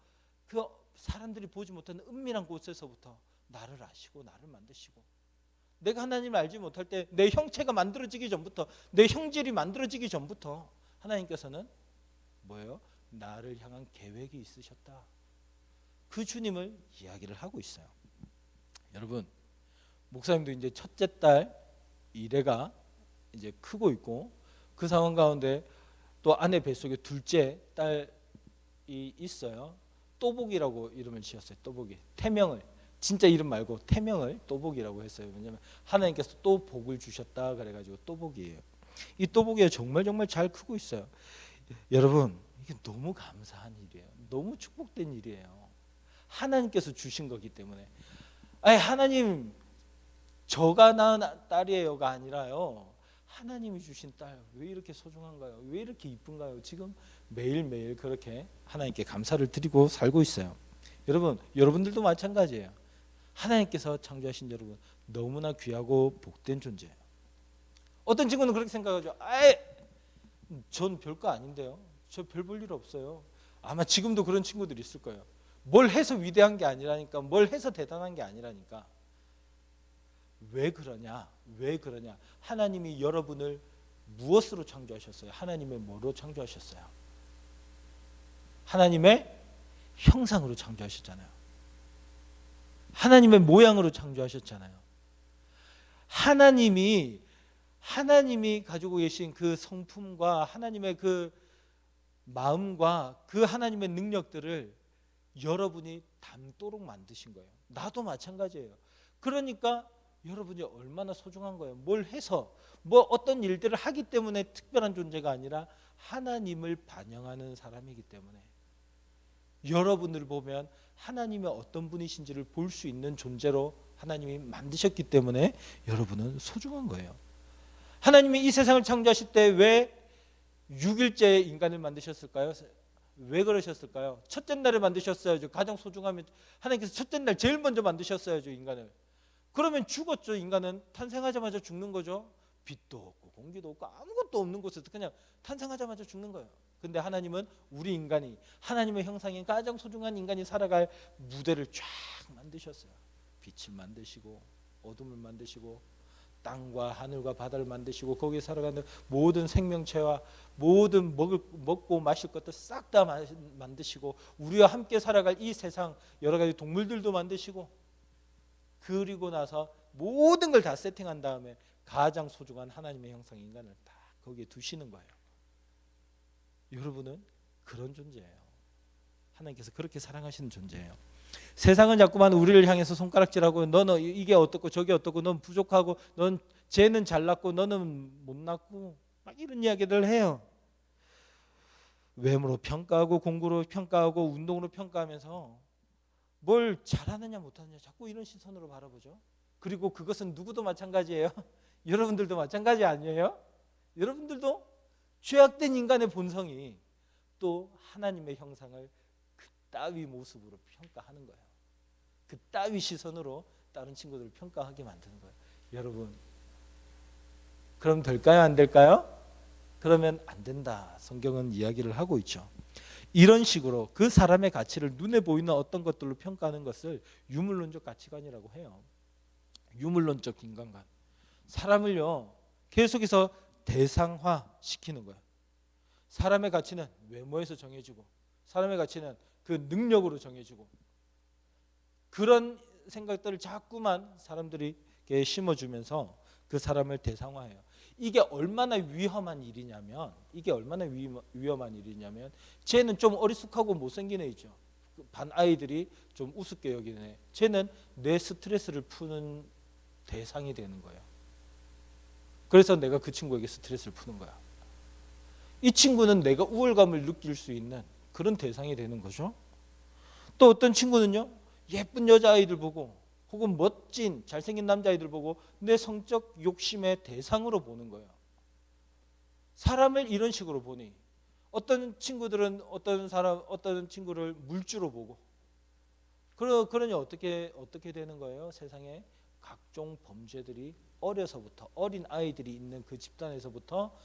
그 사람들이 보지 못하는 은밀한 곳에서부터 나를 아시고 나를 만드시고, 내가 하나님을 알지 못할 때 내 형체가 만들어지기 전부터, 내 형질이 만들어지기 전부터 하나님께서는 뭐예요? 나를 향한 계획이 있으셨다. 그 주님을 이야기를 하고 있어요. 여러분, 목사님도 이제 첫째 딸 이래가 이제 크고 있고, 그 상황 가운데 또 아내 뱃속에 둘째 딸이 있어요. 또복이라고 이름을 지었어요. 또복이. 태명을, 진짜 이름 말고 태명을 또복이라고 했어요. 왜냐하면 하나님께서 또 복을 주셨다 그래가지고 또복이에요. 이 또복이 정말 잘 크고 있어요. 여러분, 이게 너무 감사한 일이에요. 너무 축복된 일이에요. 하나님께서 주신 거기 때문에. 아니, 하나님 저가 낳은 딸이에요가 아니라요, 하나님이 주신 딸 왜 이렇게 소중한가요? 왜 이렇게 이쁜가요? 지금 매일매일 그렇게 하나님께 감사를 드리고 살고 있어요. 여러분들도 마찬가지예요. 하나님께서 창조하신 여러분 너무나 귀하고 복된 존재예요. 어떤 친구는 그렇게 생각하죠. 전 별거 아닌데요. 저 별 볼 일 없어요. 아마 지금도 그런 친구들이 있을 거예요. 뭘 해서 위대한 게 아니라니까, 뭘 해서 대단한 게 아니라니까. 왜 그러냐? 왜 그러냐? 하나님이 여러분을 무엇으로 창조하셨어요? 하나님의 뭐로 창조하셨어요? 하나님의 형상으로 창조하셨잖아요. 하나님의 모양으로 창조하셨잖아요. 하나님이 가지고 계신 그 성품과 하나님의 그 마음과 그 하나님의 능력들을 여러분이 담도록 만드신 거예요. 나도 마찬가지예요. 그러니까 여러분이 얼마나 소중한 거예요. 뭘 해서 뭐 어떤 일들을 하기 때문에 특별한 존재가 아니라 하나님을 반영하는 사람이기 때문에 여러분을 보면 하나님의 어떤 분이신지를 볼 수 있는 존재로 하나님이 만드셨기 때문에 여러분은 소중한 거예요. 하나님이 이 세상을 창조하실 때 왜 6일째 인간을 만드셨을까요? 왜 그러셨을까요? 첫째 날에 만드셨어야죠. 가장 소중하면 하나님께서 첫째 날 제일 먼저 만드셨어야죠, 인간을. 그러면 죽었죠. 인간은 탄생하자마자 죽는 거죠. 빛도 없고 공기도 없고 아무것도 없는 곳에서 그냥 탄생하자마자 죽는 거예요. 근데 하나님은 우리 인간이 하나님의 형상인 가장 소중한 인간이 살아갈 무대를 쫙 만드셨어요. 빛을 만드시고 어둠을 만드시고 땅과 하늘과 바다를 만드시고 거기에 살아가는 모든 생명체와 모든 먹고 마실 것도 싹 다 만드시고 우리와 함께 살아갈 이 세상 여러 가지 동물들도 만드시고 그리고 나서 모든 걸 다 세팅한 다음에 가장 소중한 하나님의 형상 인간을 다 거기에 두시는 거예요. 여러분은 그런 존재예요. 하나님께서 그렇게 사랑하시는 존재예요. 세상은 자꾸만 우리를 향해서 손가락질하고 너는 이게 어떻고 저게 어떻고 넌 부족하고 넌 쟤는 잘났고 너는 못났고 막 이런 이야기들 해요. 외모로 평가하고 공부로 평가하고 운동으로 평가하면서 뭘 잘하느냐 못하느냐 자꾸 이런 시선으로 바라보죠. 그리고 그것은 누구도 마찬가지예요. 여러분들도 마찬가지 아니에요? 여러분들도 죄악된 인간의 본성이 또 하나님의 형상을 그따위 모습으로 평가하는 거예요. 그따위 시선으로 다른 친구들을 평가하게 만드는 거예요. 여러분, 그럼 될까요? 안 될까요? 그러면 안 된다. 성경은 이야기를 하고 있죠. 이런 식으로 그 사람의 가치를 눈에 보이는 어떤 것들로 평가하는 것을 유물론적 가치관이라고 해요. 유물론적 인간관. 사람을요 계속해서 대상화 시키는 거예요. 사람의 가치는 외모에서 정해지고 사람의 가치는 그 능력으로 정해지고 그런 생각들을 자꾸만 사람들에게 심어주면서 그 사람을 대상화해요. 이게 얼마나 위험한 일이냐면 쟤는 좀 어리숙하고 못생긴 애죠. 반 아이들이 좀 우습게 여기는 애. 쟤는 내 스트레스를 푸는 대상이 되는 거예요. 그래서 내가 그 친구에게 스트레스를 푸는 거야. 이 친구는 내가 우월감을 느낄 수 있는 그런 대상이 되는 거죠. 또 어떤 친구는요 예쁜 여자아이들 보고 혹은 멋진 잘생긴 남자아이들 보고 내 성적 욕심의 대상으로 보는 거예요. 사람을 이런 식으로 보니 어떤 친구들은 어떤 친구를 물주로 보고 그러니 어떻게 되는 거예요? 세상에 각종 범죄들이 어려서부터 어린 아이들이 있는 그 집단에서부터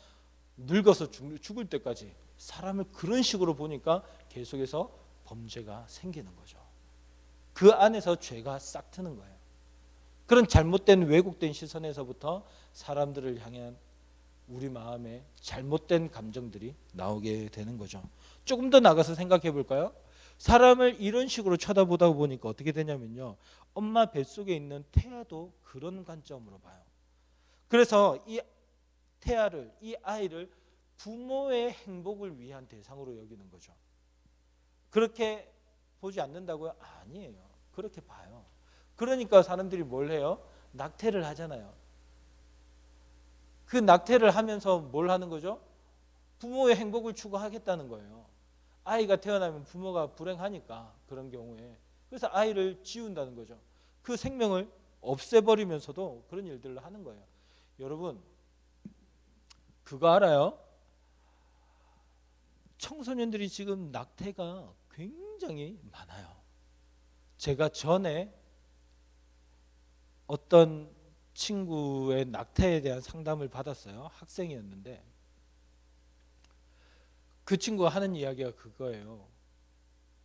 늙어서 죽을 때까지 사람을 그런 식으로 보니까 계속해서 범죄가 생기는 거죠. 그 안에서 죄가 싹 트는 거예요. 그런 잘못된 왜곡된 시선에서부터 사람들을 향한 우리 마음에 잘못된 감정들이 나오게 되는 거죠. 조금 더 나가서 생각해 볼까요? 사람을 이런 식으로 쳐다보다 보니까 어떻게 되냐면요. 엄마 뱃속에 있는 태아도 그런 관점으로 봐요. 그래서 이 태아를, 이 아이를 부모의 행복을 위한 대상으로 여기는 거죠. 그렇게 보지 않는다고요? 아니에요. 그렇게 봐요. 그러니까 사람들이 뭘 해요? 낙태를 하잖아요. 그 낙태를 하면서 뭘 하는 거죠? 부모의 행복을 추구하겠다는 거예요. 아이가 태어나면 부모가 불행하니까 그런 경우에. 그래서 아이를 지운다는 거죠. 그 생명을 없애버리면서도 그런 일들을 하는 거예요. 여러분 그거 알아요? 청소년들이 지금 낙태가 굉장히 많아요. 제가 전에 어떤 친구의 낙태에 대한 상담을 받았어요. 학생이었는데 그 친구가 하는 이야기가 그거예요.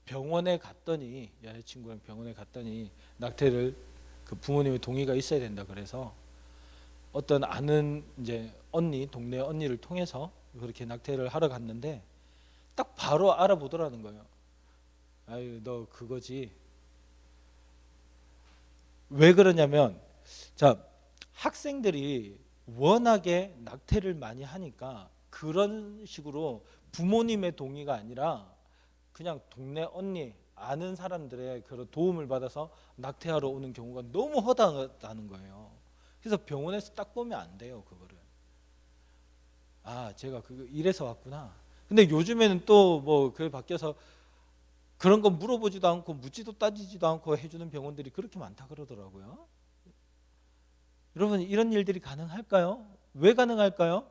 병원에 갔더니 여자친구랑 병원에 갔더니 낙태를 그 부모님의 동의가 있어야 된다 그래서 어떤 아는 이제 언니 동네 언니를 통해서 그렇게 낙태를 하러 갔는데 딱 바로 알아보더라는 거예요. 아유 너 그거지. 왜 그러냐면 자 학생들이 워낙에 낙태를 많이 하니까 그런 식으로 부모님의 동의가 아니라 그냥 동네 언니 아는 사람들의 그런 도움을 받아서 낙태하러 오는 경우가 너무 허다하다는 거예요. 그래서 병원에서 딱 보면 안 돼요 그거를. 아 제가 그 이래서 왔구나. 근데 요즘에는 또 뭐 그게 바뀌어서 그런 거 물어보지도 않고 묻지도 따지지도 않고 해주는 병원들이 그렇게 많다 그러더라고요. 여러분 이런 일들이 가능할까요? 왜 가능할까요?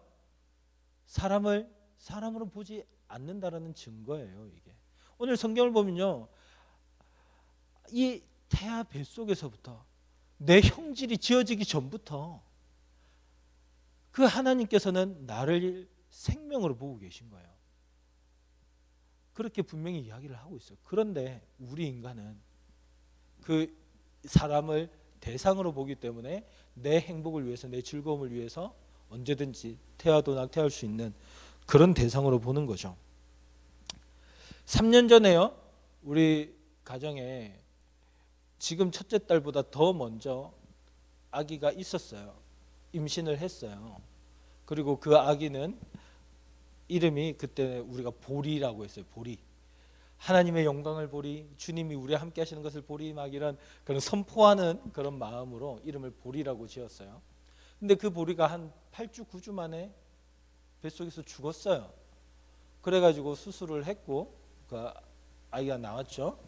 사람으로 보지 않는다라는 증거예요 이게. 오늘 성경을 보면요, 이 태아 뱃속에서부터 내 형질이 지어지기 전부터 그 하나님께서는 나를 생명으로 보고 계신 거예요. 그렇게 분명히 이야기를 하고 있어요. 그런데 우리 인간은 그 사람을 대상으로 보기 때문에 내 행복을 위해서 내 즐거움을 위해서 언제든지 태아도 낙태할 수 있는 그런 대상으로 보는 거죠. 3년 전에요 우리 가정에 지금 첫째 딸보다 더 먼저 아기가 있었어요. 임신을 했어요. 그리고 그 아기는 이름이 그때 우리가 보리라고 했어요. 보리. 하나님의 영광을 보리, 주님이 우리와 함께 하시는 것을 보리, 막 이런 그런 선포하는 그런 마음으로 이름을 보리라고 지었어요. 근데 그 보리가 한 8주 9주 만에 뱃속에서 죽었어요. 그래가지고 수술을 했고 그 아이가 나왔죠.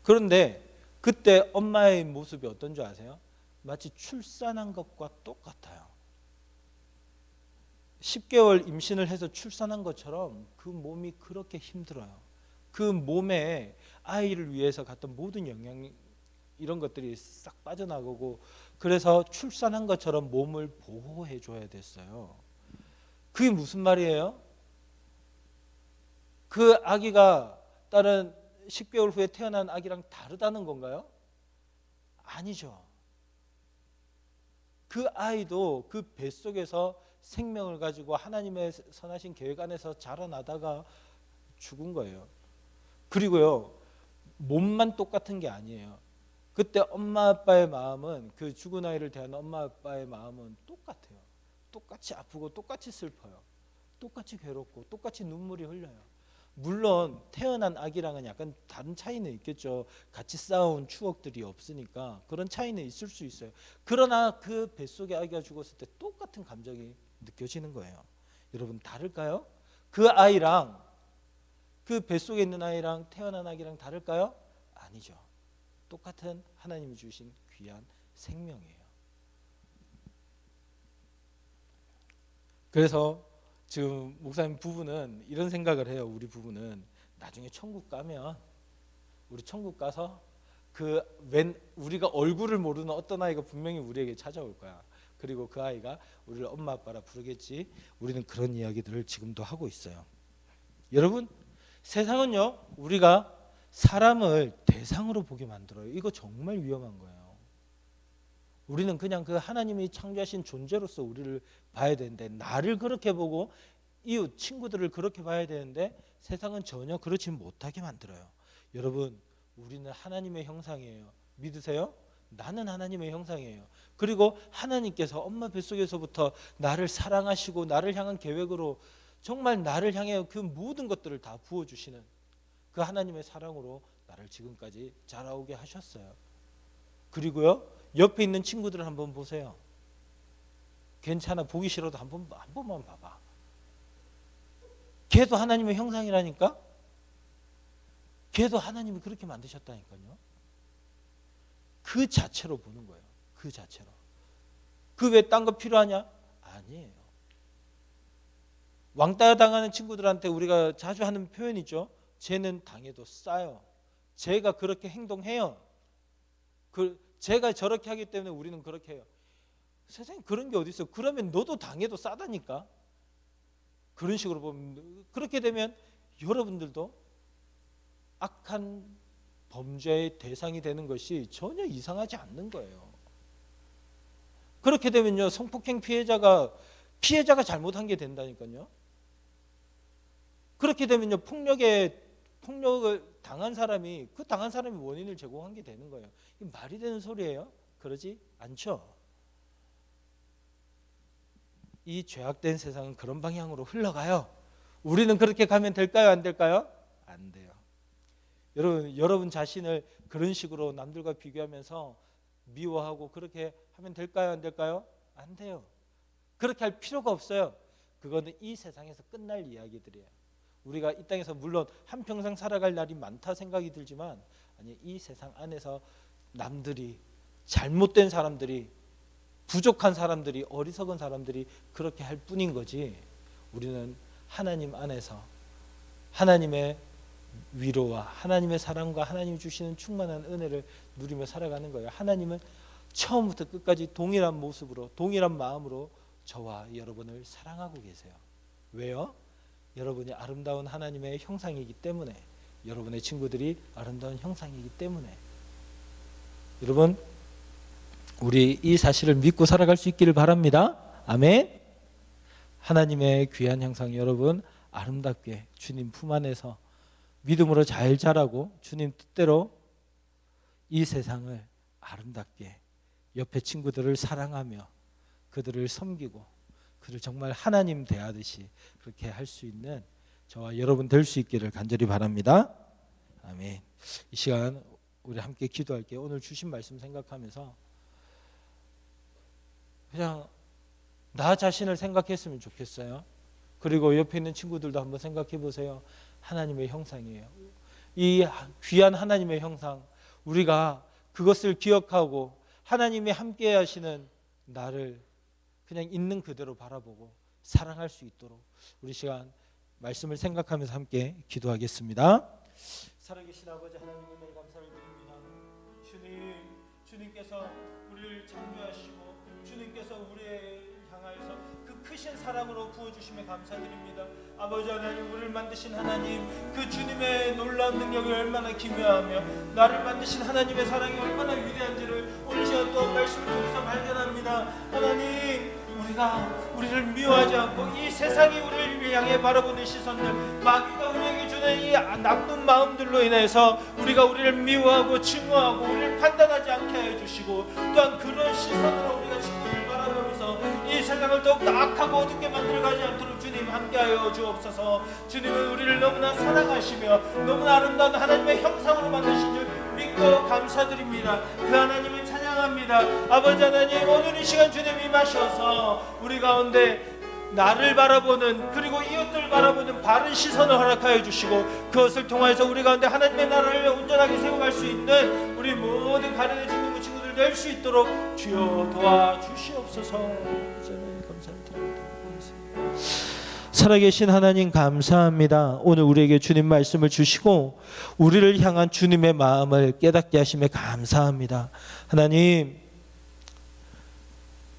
그런데 그때 엄마의 모습이 어떤 줄 아세요? 마치 출산한 것과 똑같아요. 10개월 임신을 해서 출산한 것처럼 그 몸이 그렇게 힘들어요. 그 몸에 아이를 위해서 갔던 모든 영양 이런 것들이 싹 빠져나가고 그래서 출산한 것처럼 몸을 보호해 줘야 됐어요. 그게 무슨 말이에요? 그 아기가 다른 10개월 후에 태어난 아기랑 다르다는 건가요? 아니죠. 그 아이도 그 뱃속에서 생명을 가지고 하나님의 선하신 계획 안에서 자라나다가 죽은 거예요. 그리고요, 몸만 똑같은 게 아니에요. 그때 엄마 아빠의 마음은 그 죽은 아이를 대하는 엄마 아빠의 마음은 똑같아요. 똑같이 아프고 똑같이 슬퍼요. 똑같이 괴롭고 똑같이 눈물이 흘려요. 물론 태어난 아기랑은 약간 다른 차이는 있겠죠. 같이 싸운 추억들이 없으니까 그런 차이는 있을 수 있어요. 그러나 그 뱃속에 아기가 죽었을 때 똑같은 감정이 느껴지는 거예요. 여러분 다를까요? 그 아이랑 그 뱃속에 있는 아이랑 태어난 아기랑 다를까요? 아니죠. 똑같은 하나님이 주신 귀한 생명이에요. 그래서 지금 목사님 부부는 이런 생각을 해요. 우리 부부는 나중에 천국 가면 우리 천국 가서 우리가 얼굴을 모르는 어떤 아이가 분명히 우리에게 찾아올 거야. 그리고 그 아이가 우리를 엄마 아빠라 부르겠지. 우리는 그런 이야기들을 지금도 하고 있어요. 여러분 세상은요 우리가 사람을 대상으로 보게 만들어요. 이거 정말 위험한 거예요. 우리는 그냥 그 하나님이 창조하신 존재로서 우리를 봐야 되는데 나를 그렇게 보고 이웃 친구들을 그렇게 봐야 되는데 세상은 전혀 그렇지 못하게 만들어요. 여러분 우리는 하나님의 형상이에요. 믿으세요? 나는 하나님의 형상이에요. 그리고 하나님께서 엄마 뱃속에서부터 나를 사랑하시고 나를 향한 계획으로 정말 나를 향해 그 모든 것들을 다 부어주시는 그 하나님의 사랑으로 나를 지금까지 자라오게 하셨어요. 그리고요 옆에 있는 친구들을 한번 보세요. 괜찮아 보기 싫어도 한 번만 봐봐. 걔도 하나님의 형상이라니까. 걔도 하나님이 그렇게 만드셨다니까요. 그 자체로 보는 거예요. 그 자체로. 그 왜 딴 거 필요하냐? 아니에요. 왕따 당하는 친구들한테 우리가 자주 하는 표현이죠. 쟤는 당해도 싸요. 쟤가 그렇게 행동해요. 쟤가 저렇게 하기 때문에 우리는 그렇게 해요. 세상에 그런 게 어디 있어요? 그러면 너도 당해도 싸다니까. 그런 식으로 보면 그렇게 되면 여러분들도 악한 범죄의 대상이 되는 것이 전혀 이상하지 않는 거예요. 그렇게 되면요, 성폭행 피해자가 잘못한 게 된다니까요. 그렇게 되면요, 폭력을 당한 사람이 원인을 제공한 게 되는 거예요. 이게 말이 되는 소리예요? 그러지 않죠. 이 죄악된 세상은 그런 방향으로 흘러가요. 우리는 그렇게 가면 될까요? 안 될까요? 안 돼요. 여러분 자신을 그런 식으로 남들과 비교하면서 미워하고 그렇게 하면 될까요? 안 될까요? 안 돼요. 그렇게 할 필요가 없어요. 그거는 이 세상에서 끝날 이야기들이에요. 우리가 이 땅에서 물론 한평생 살아갈 날이 많다 생각이 들지만, 아니, 이 세상 안에서 남들이, 잘못된 사람들이, 부족한 사람들이, 어리석은 사람들이 그렇게 할 뿐인 거지, 우리는 하나님 안에서 하나님의 위로와 하나님의 사랑과 하나님이 주시는 충만한 은혜를 누리며 살아가는 거예요. 하나님은 처음부터 끝까지 동일한 모습으로, 동일한 마음으로 저와 여러분을 사랑하고 계세요. 왜요? 여러분이 아름다운 하나님의 형상이기 때문에, 여러분의 친구들이 아름다운 형상이기 때문에. 여러분, 우리 이 사실을 믿고 살아갈 수 있기를 바랍니다. 아멘. 하나님의 귀한 형상, 여러분 아름답게 주님 품 안에서 믿음으로 잘 자라고 주님 뜻대로 이 세상을 아름답게, 옆에 친구들을 사랑하며 그들을 섬기고 그를 정말 하나님 대하듯이 그렇게 할 수 있는 저와 여러분 될 수 있기를 간절히 바랍니다. 아멘. 이 시간 우리 함께 기도할게요. 오늘 주신 말씀 생각하면서 그냥 나 자신을 생각했으면 좋겠어요. 그리고 옆에 있는 친구들도 한번 생각해 보세요. 하나님의 형상이에요. 이 귀한 하나님의 형상, 우리가 그것을 기억하고 하나님이 함께 하시는 나를 그냥 있는 그대로 바라보고 사랑할 수 있도록 우리 시간 말씀을 생각하면서 함께 기도하겠습니다. 살아계신 아버지 하나님, 은혜를 감사를 드립니다. 주님께서 우리를 창조하시고 주님께서 우리를 향하여서 그 크신 사랑으로 부어주심에 감사드립니다. 아버지 하나님, 우리를 만드신 하나님, 그 주님의 놀라운 능력이 얼마나 기묘하며 나를 만드신 하나님의 사랑이 얼마나 위대한지를 오늘 시간 또 말씀을 통해서 발견합니다. 하나님, 우리를 미워하지 않고 이 세상이 우리를 향해 바라보는 시선들, 마귀가 우리에게 주는 이 나쁜 마음들로 인해서 우리를 미워하고 증오하고 우리를 판단하지 않게 해주시고, 또한 그런 시선으로 우리가 친구를 바라보면서 이 세상을 더욱더 악하고 어둡게 만들어가지 않도록 주님 함께하여 주옵소서. 주님은 우리를 너무나 사랑하시며 너무나 아름다운 하나님의 형상으로 만드신 줄 믿고 감사드립니다. 그 하나님을 찬양합니다. 아버지 하나님, 오늘 이 시간 주님 임하셔서 우리 가운데 나를 바라보는, 그리고 이웃들 바라보는 바른 시선을 허락하여 주시고, 그것을 통해서 우리 가운데 하나님의 나라를 온전하게 세워갈 수 있는 우리 모든 가련의 친구들 될 수 있도록 주여 도와주시옵소서. 감사합니다. 살아계신 하나님 감사합니다. 오늘 우리에게 주님 말씀을 주시고 우리를 향한 주님의 마음을 깨닫게 하심에 감사합니다. 하나님,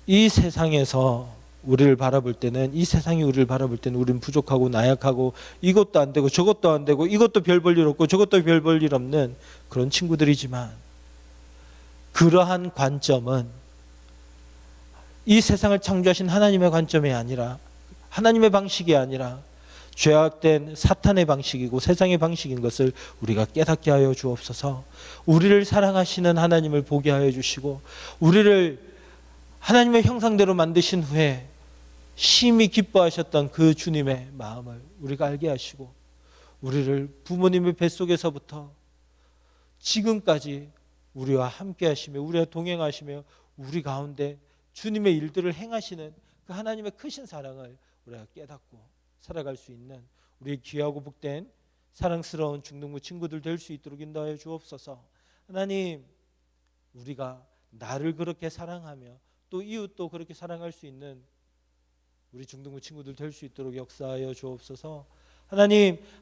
이 세상에서 우리를 바라볼 때는, 이 세상이 우리를 바라볼 때는 우리는 부족하고 나약하고 이것도 안 되고 저것도 안 되고 이것도 별 볼 일 없고 저것도 별 볼 일 없는 그런 친구들이지만, 그러한 관점은 이 세상을 창조하신 하나님의 관점이 아니라, 하나님의 방식이 아니라 죄악된 사탄의 방식이고 세상의 방식인 것을 우리가 깨닫게 하여 주옵소서. 우리를 사랑하시는 하나님을 보게 하여 주시고, 우리를 하나님의 형상대로 만드신 후에 심히 기뻐하셨던 그 주님의 마음을 우리가 알게 하시고, 우리를 부모님의 뱃속에서부터 지금까지 우리와 함께 하시며 우리와 동행하시며 우리 가운데 주님의 일들을 행하시는 그 하나님의 크신 사랑을 우리가 깨닫고 살아갈 수 있는 우리 귀하고 복된 사랑스러운 중등부 친구들 될 수 있도록 인도하여 주옵소서. 하나님, 우리가 나를 그렇게 사랑하며 또 이웃도 그렇게 사랑할 수 있는 우리 중등부 친구들 될 수 있도록 역사하여 주옵소서.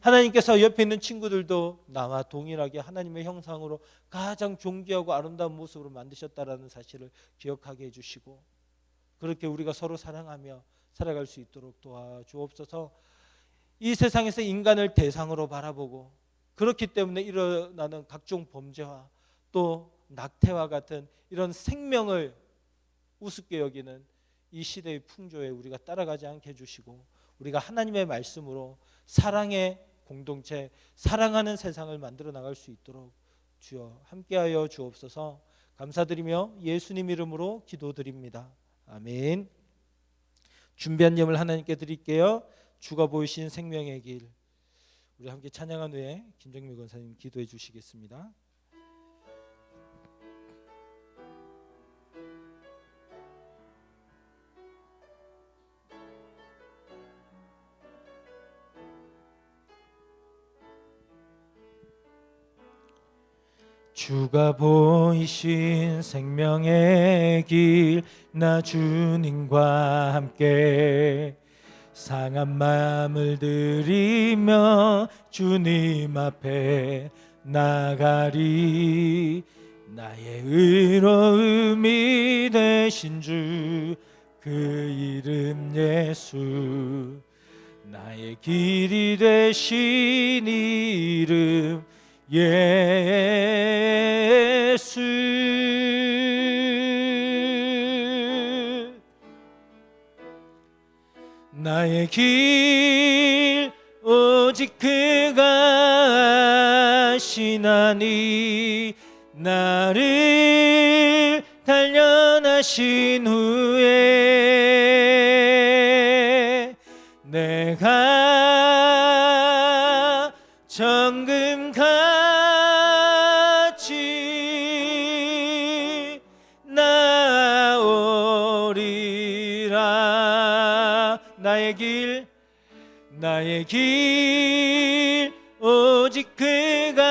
하나님께서 옆에 있는 친구들도 나와 동일하게 하나님의 형상으로 가장 존귀하고 아름다운 모습으로 만드셨다라는 사실을 기억하게 해주시고, 그렇게 우리가 서로 사랑하며 살아갈 수 있도록 도와주옵소서. 이 세상에서 인간을 대상으로 바라보고 그렇기 때문에 일어나는 각종 범죄와 또 낙태와 같은 이런 생명을 우습게 여기는 이 시대의 풍조에 우리가 따라가지 않게 해주시고, 우리가 하나님의 말씀으로 사랑의 공동체, 사랑하는 세상을 만들어 나갈 수 있도록 주여 함께하여 주옵소서. 감사드리며 예수님 이름으로 기도드립니다. 아멘. 준비한 예물 하나님께 드릴게요. 주가 보이신 생명의 길. 우리 함께 찬양한 후에 김정미 권사님 기도해 주시겠습니다. 주가 보이신 생명의 길, 나 주님과 함께 상한 마음을 들이며 주님 앞에 나가리. 나의 의로움이 되신 주, 그 이름 예수. 나의 길이 되신 이름 예수. 나의 길 오직 그가 아시나니, 나를 단련하신 후에 내가 정금같이 나오리라. 나의 길 오직 그가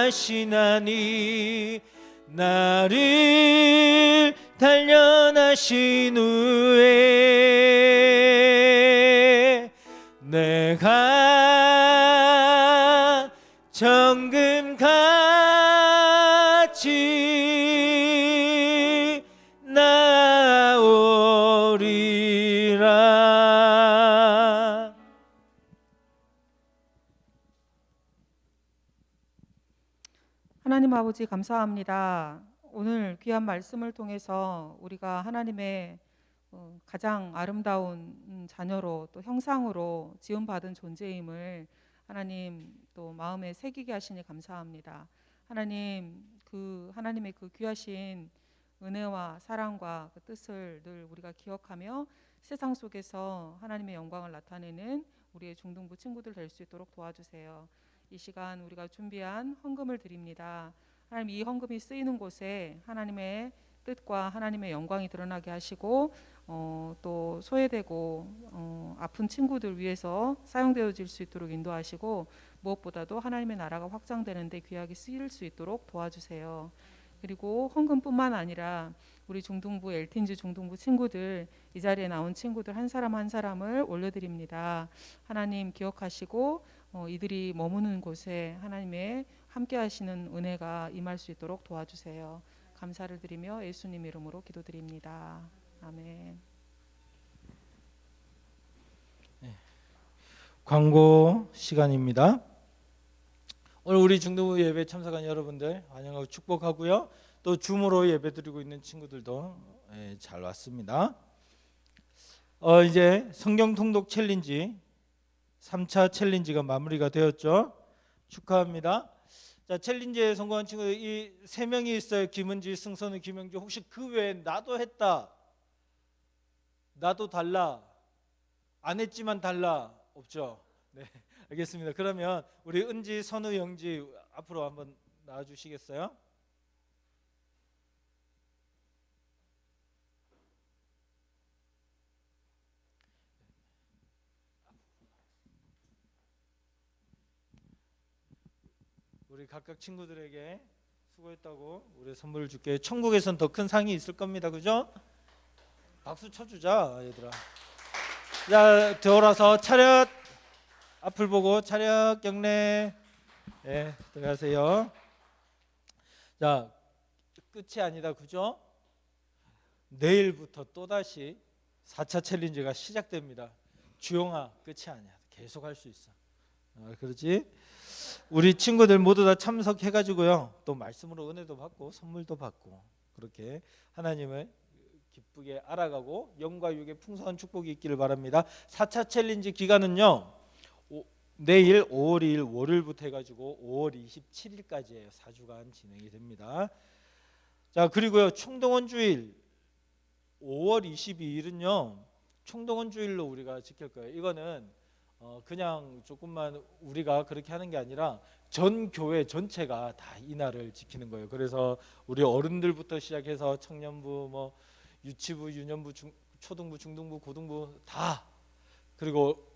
아시나니, 나를 단련하신 후에 내가 정금같이 나오리라. 하나님 아버지 감사합니다. 오늘 귀한 말씀을 통해서 우리가 하나님의 가장 아름다운 자녀로 또 형상으로 지음받은 존재임을 하나님 또 마음에 새기게 하시니 감사합니다. 하나님, 하나님의 그 귀하신 은혜와 사랑과 그 뜻을 늘 우리가 기억하며 세상 속에서 하나님의 영광을 나타내는 우리의 중등부 친구들 될 수 있도록 도와주세요. 이 시간 우리가 준비한 헌금을 드립니다. 하나님, 이 헌금이 쓰이는 곳에 하나님의 뜻과 하나님의 영광이 드러나게 하시고 또 소외되고 아픈 친구들 위해서 사용되어질 수 있도록 인도하시고, 무엇보다도 하나님의 나라가 확장되는 데 귀하게 쓰일 수 있도록 도와주세요. 그리고 헌금뿐만 아니라 우리 중등부 엘틴즈 중등부 친구들, 이 자리에 나온 친구들 한 사람 한 사람을 올려드립니다. 하나님 기억하시고 이들이 머무는 곳에 하나님의 함께 하시는 은혜가 임할 수 있도록 도와주세요. 감사를 드리며 예수님 이름으로 기도드립니다. 아멘. 광고 시간입니다. 오늘 우리 중등부 예배 참석한 여러분들 환영하고 축복하고요. 또 줌으로 예배드리고 있는 친구들도 잘 왔습니다. 이제 성경 통독 챌린지 3차 챌린지가 마무리가 되었죠. 축하합니다. 자, 챌린지에 성공한 친구들 이 3명이 있어요. 김은지, 승선우, 김영주. 혹시 그 외에 나도 했다, 나도 달라, 안 했지만 달라 없죠? 네, 알겠습니다. 그러면 우리 은지, 선우, 영지 앞으로 한번 나와주시겠어요? 우리 각각 친구들에게 수고했다고 우리 선물을 줄게. 천국에선 더 큰 상이 있을 겁니다. 그죠? 박수 쳐주자 얘들아. 자, 돌아서 차렷, 앞을 보고 차렷 경례. 네, 들어가세요. 자, 끝이 아니다. 그죠? 내일부터 또다시 4차 챌린지가 시작됩니다. 주영아, 끝이 아니야. 계속 할 수 있어. 그렇지? 우리 친구들 모두 다 참석해가지고요. 또 말씀으로 은혜도 받고 선물도 받고 그렇게 하나님을 기쁘게 알아가고 영과 육의 풍성한 축복이 있기를 바랍니다. 4차 챌린지 기간은요. 내일 5월 2일 월요일부터 해가지고 5월 27일까지예요. 4주간 진행이 됩니다. 자, 그리고요 총동원 주일 5월 22일은요 총동원 주일로 우리가 지킬 거예요. 이거는 그냥 조금만 우리가 그렇게 하는 게 아니라 전 교회 전체가 다 이날을 지키는 거예요. 그래서 우리 어른들부터 시작해서 청년부, 뭐 유치부, 유년부, 초등부, 중등부, 고등부 다 그리고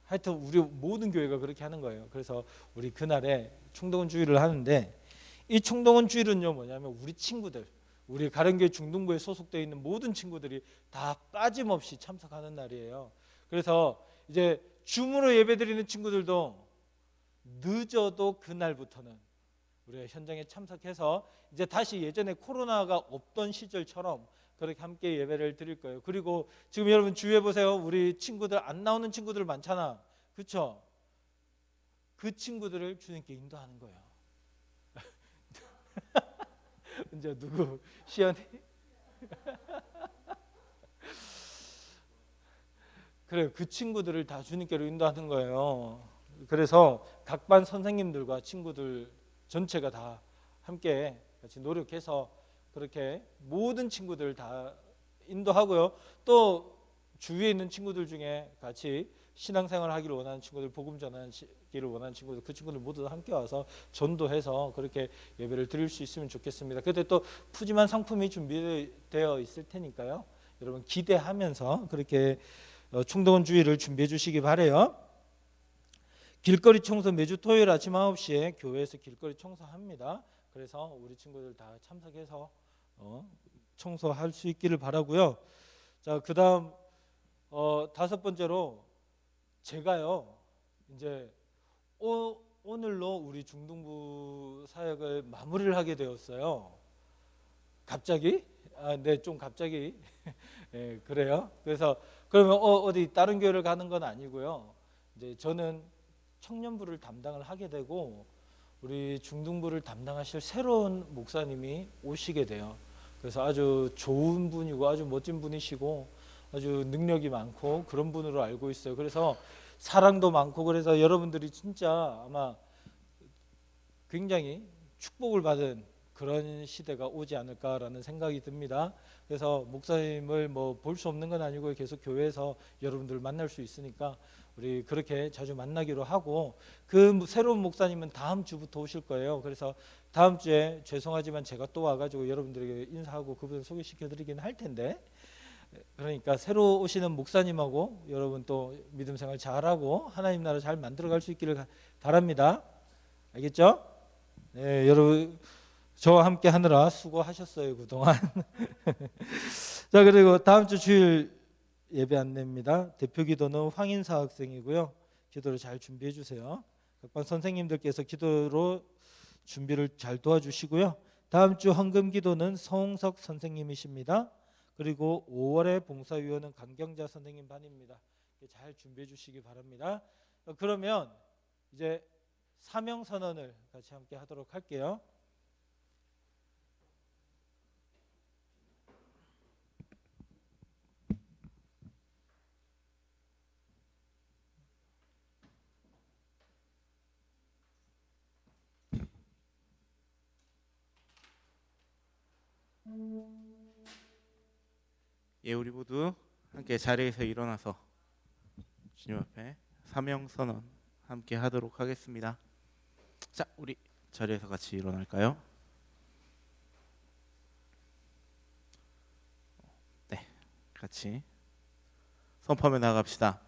하여튼 우리 모든 교회가 그렇게 하는 거예요. 그래서 우리 그날에 총동원 주일을 하는데 이 총동원 주일은요 뭐냐면 우리 친구들, 우리 가령교회 중등부에 소속되어 있는 모든 친구들이 다 빠짐없이 참석하는 날이에요. 그래서 이제 줌으로 예배드리는 친구들도 늦어도 그날부터는 우리가 현장에 참석해서 이제 다시 예전에 코로나가 없던 시절처럼 그렇게 함께 예배를 드릴 거예요. 그리고 지금 여러분 주위에 보세요. 우리 친구들 안 나오는 친구들 많잖아. 그렇죠? 그 친구들을 주님께 인도하는 거예요. 이제 누구? 시연이? 그래요. 그 친구들을 다 주님께로 인도하는 거예요. 그래서 각 반 선생님들과 친구들 전체가 다 함께 같이 노력해서 그렇게 모든 친구들 다 인도하고요. 또 주위에 있는 친구들 중에 같이 신앙생활을 하기를 원하는 친구들, 복음 전하기를 원하는 친구들, 그 친구들 모두 다 함께 와서 전도해서 그렇게 예배를 드릴 수 있으면 좋겠습니다. 그때 또 푸짐한 상품이 준비되어 있을 테니까요. 여러분 기대하면서 그렇게 총동원 주일을 준비해 주시기 바라요. 길거리 청소 매주 토요일 아침 9시에 교회에서 길거리 청소합니다. 그래서 우리 친구들 다 참석해서 청소할 수 있기를 바라고요. 자, 그다음 다섯 번째로 제가요 이제 오늘로 우리 중등부 사역을 마무리를 하게 되었어요. 갑자기? 네, 좀 갑자기. 네, 그래요. 그래서 그러면 어디 다른 교회를 가는 건 아니고요. 이제 저는 청년부를 담당을 하게 되고 우리 중등부를 담당하실 새로운 목사님이 오시게 돼요. 그래서 아주 좋은 분이고 아주 멋진 분이시고 아주 능력이 많고 그런 분으로 알고 있어요. 그래서 사랑도 많고 그래서 여러분들이 진짜 아마 굉장히 축복을 받은 그런 시대가 오지 않을까라는 생각이 듭니다. 그래서 목사님을 뭐 볼 수 없는 건 아니고 계속 교회에서 여러분들 만날 수 있으니까 우리 그렇게 자주 만나기로 하고 그 새로운 목사님은 다음 주부터 오실 거예요. 그래서 다음 주에 죄송하지만 제가 또 와가지고 여러분들에게 인사하고 그분 소개시켜드리긴 할 텐데 그러니까 새로 오시는 목사님하고 여러분 또 믿음 생활 잘하고 하나님 나라 잘 만들어갈 수 있기를 바랍니다. 알겠죠? 네, 여러분 저와 함께 하느라 수고하셨어요 그동안. 자, 그리고 다음 주 주일 예배 안내입니다. 대표 기도는 황인사 학생이고요. 기도를 잘 준비해 주세요. 각반 선생님들께서 기도로 준비를 잘 도와주시고요. 다음 주 헌금 기도는 서홍석 선생님이십니다. 그리고 5월에 봉사위원은 강경자 선생님 반입니다. 잘 준비해 주시기 바랍니다. 그러면 이제 사명 선언을 같이 함께 하도록 할게요. 예, 우리 모두 함께 자리에서 일어나서 주님 앞에 사명 선언 함께 하도록 하겠습니다. 자, 우리 자리에서 같이 일어날까요? 네, 같이 선포하며 나갑시다.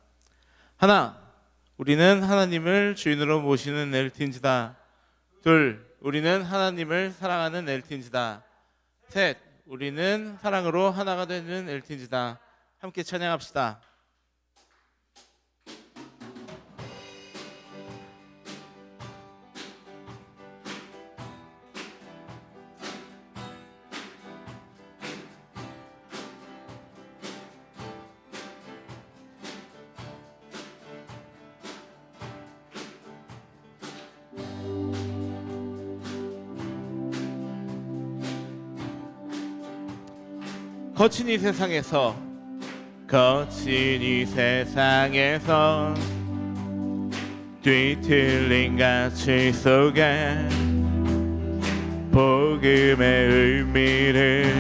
하나, 우리는 하나님을 주인으로 모시는 LT인지다. 둘, 우리는 하나님을 사랑하는 LT인지다. 셋, 우리는 사랑으로 하나가 되는 LT인지다. 함께 찬양합시다. 거친 이 세상에서 뒤틀린 가치 속에 복음의 의미를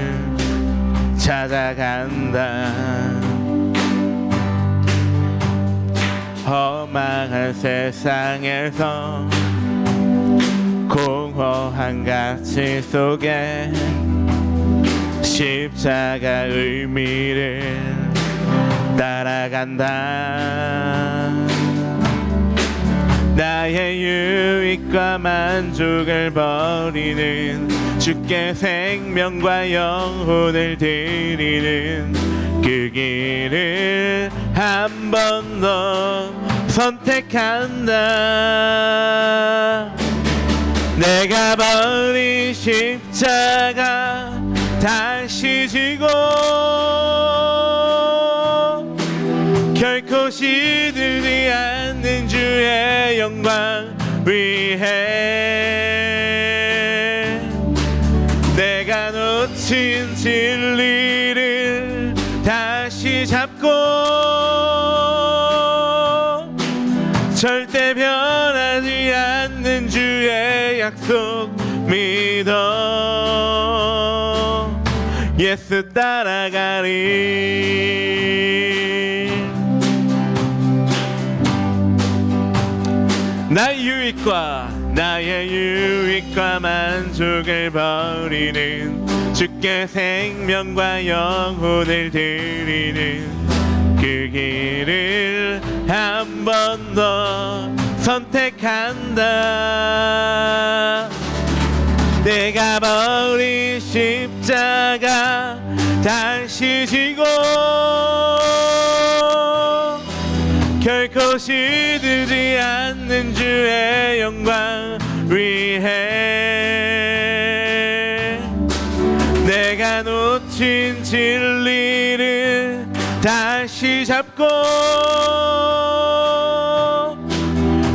찾아간다. 험악한 세상에서 공허한 가치 속에 십자가 의미를 따라간다. 나의 유익과 만족을 버리는 주께 생명과 영혼을 드리는 그 길을 한 번 더 선택한다. 내가 버린 십자가 다시 지고 결코 시들지 않는 주의 영광 위해 내가 놓친 진리를 다시 잡고 절대 변하지 않는 주의 약속 믿어 예수 따라가리. 나의 유익과 만족을 버리는 주께 생명과 영혼을 드리는 그 길을 한 번 더 선택한다. 내가 버린 십자가 다시 지고 결코 시들지 않는 주의 영광 위해 내가 놓친 진리를 다시 잡고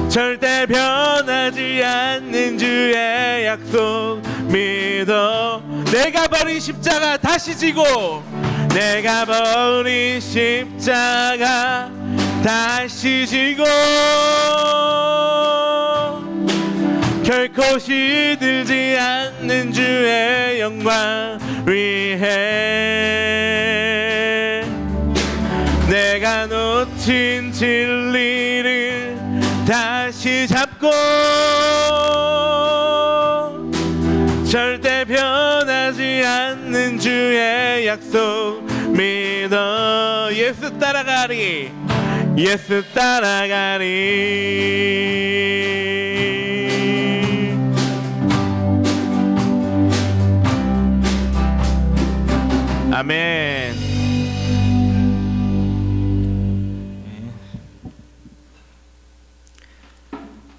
절대 변하지 않는 주의 약속 믿어. 내가 버린 십자가 다시 지고 내가 버린 십자가 다시 지고 결코 시들지 않는 주의 영광 위해 내가 놓친 진리를 다시 잡고 절대 변하지 않는 주의 약속 믿어. 예수 따라가리. 예수 따라가리. 아멘.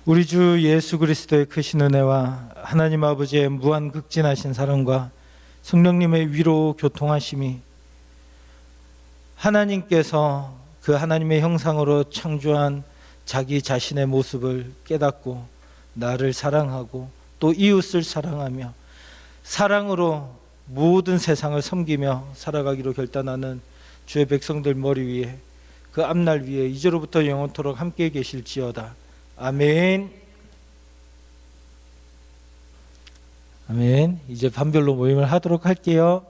우리 주 예수 그리스도의 크신 은혜와 하나님 아버지의 무한 극진하신 사랑과 성령님의 위로 교통하심이 하나님께서 그 하나님의 형상으로 창조한 자기 자신의 모습을 깨닫고 나를 사랑하고 또 이웃을 사랑하며 사랑으로 모든 세상을 섬기며 살아가기로 결단하는 주의 백성들 머리 위에 그 앞날 위에 이제로부터 영원토록 함께 계실지어다. 아멘. 아멘. 이제 반별로 모임을 하도록 할게요.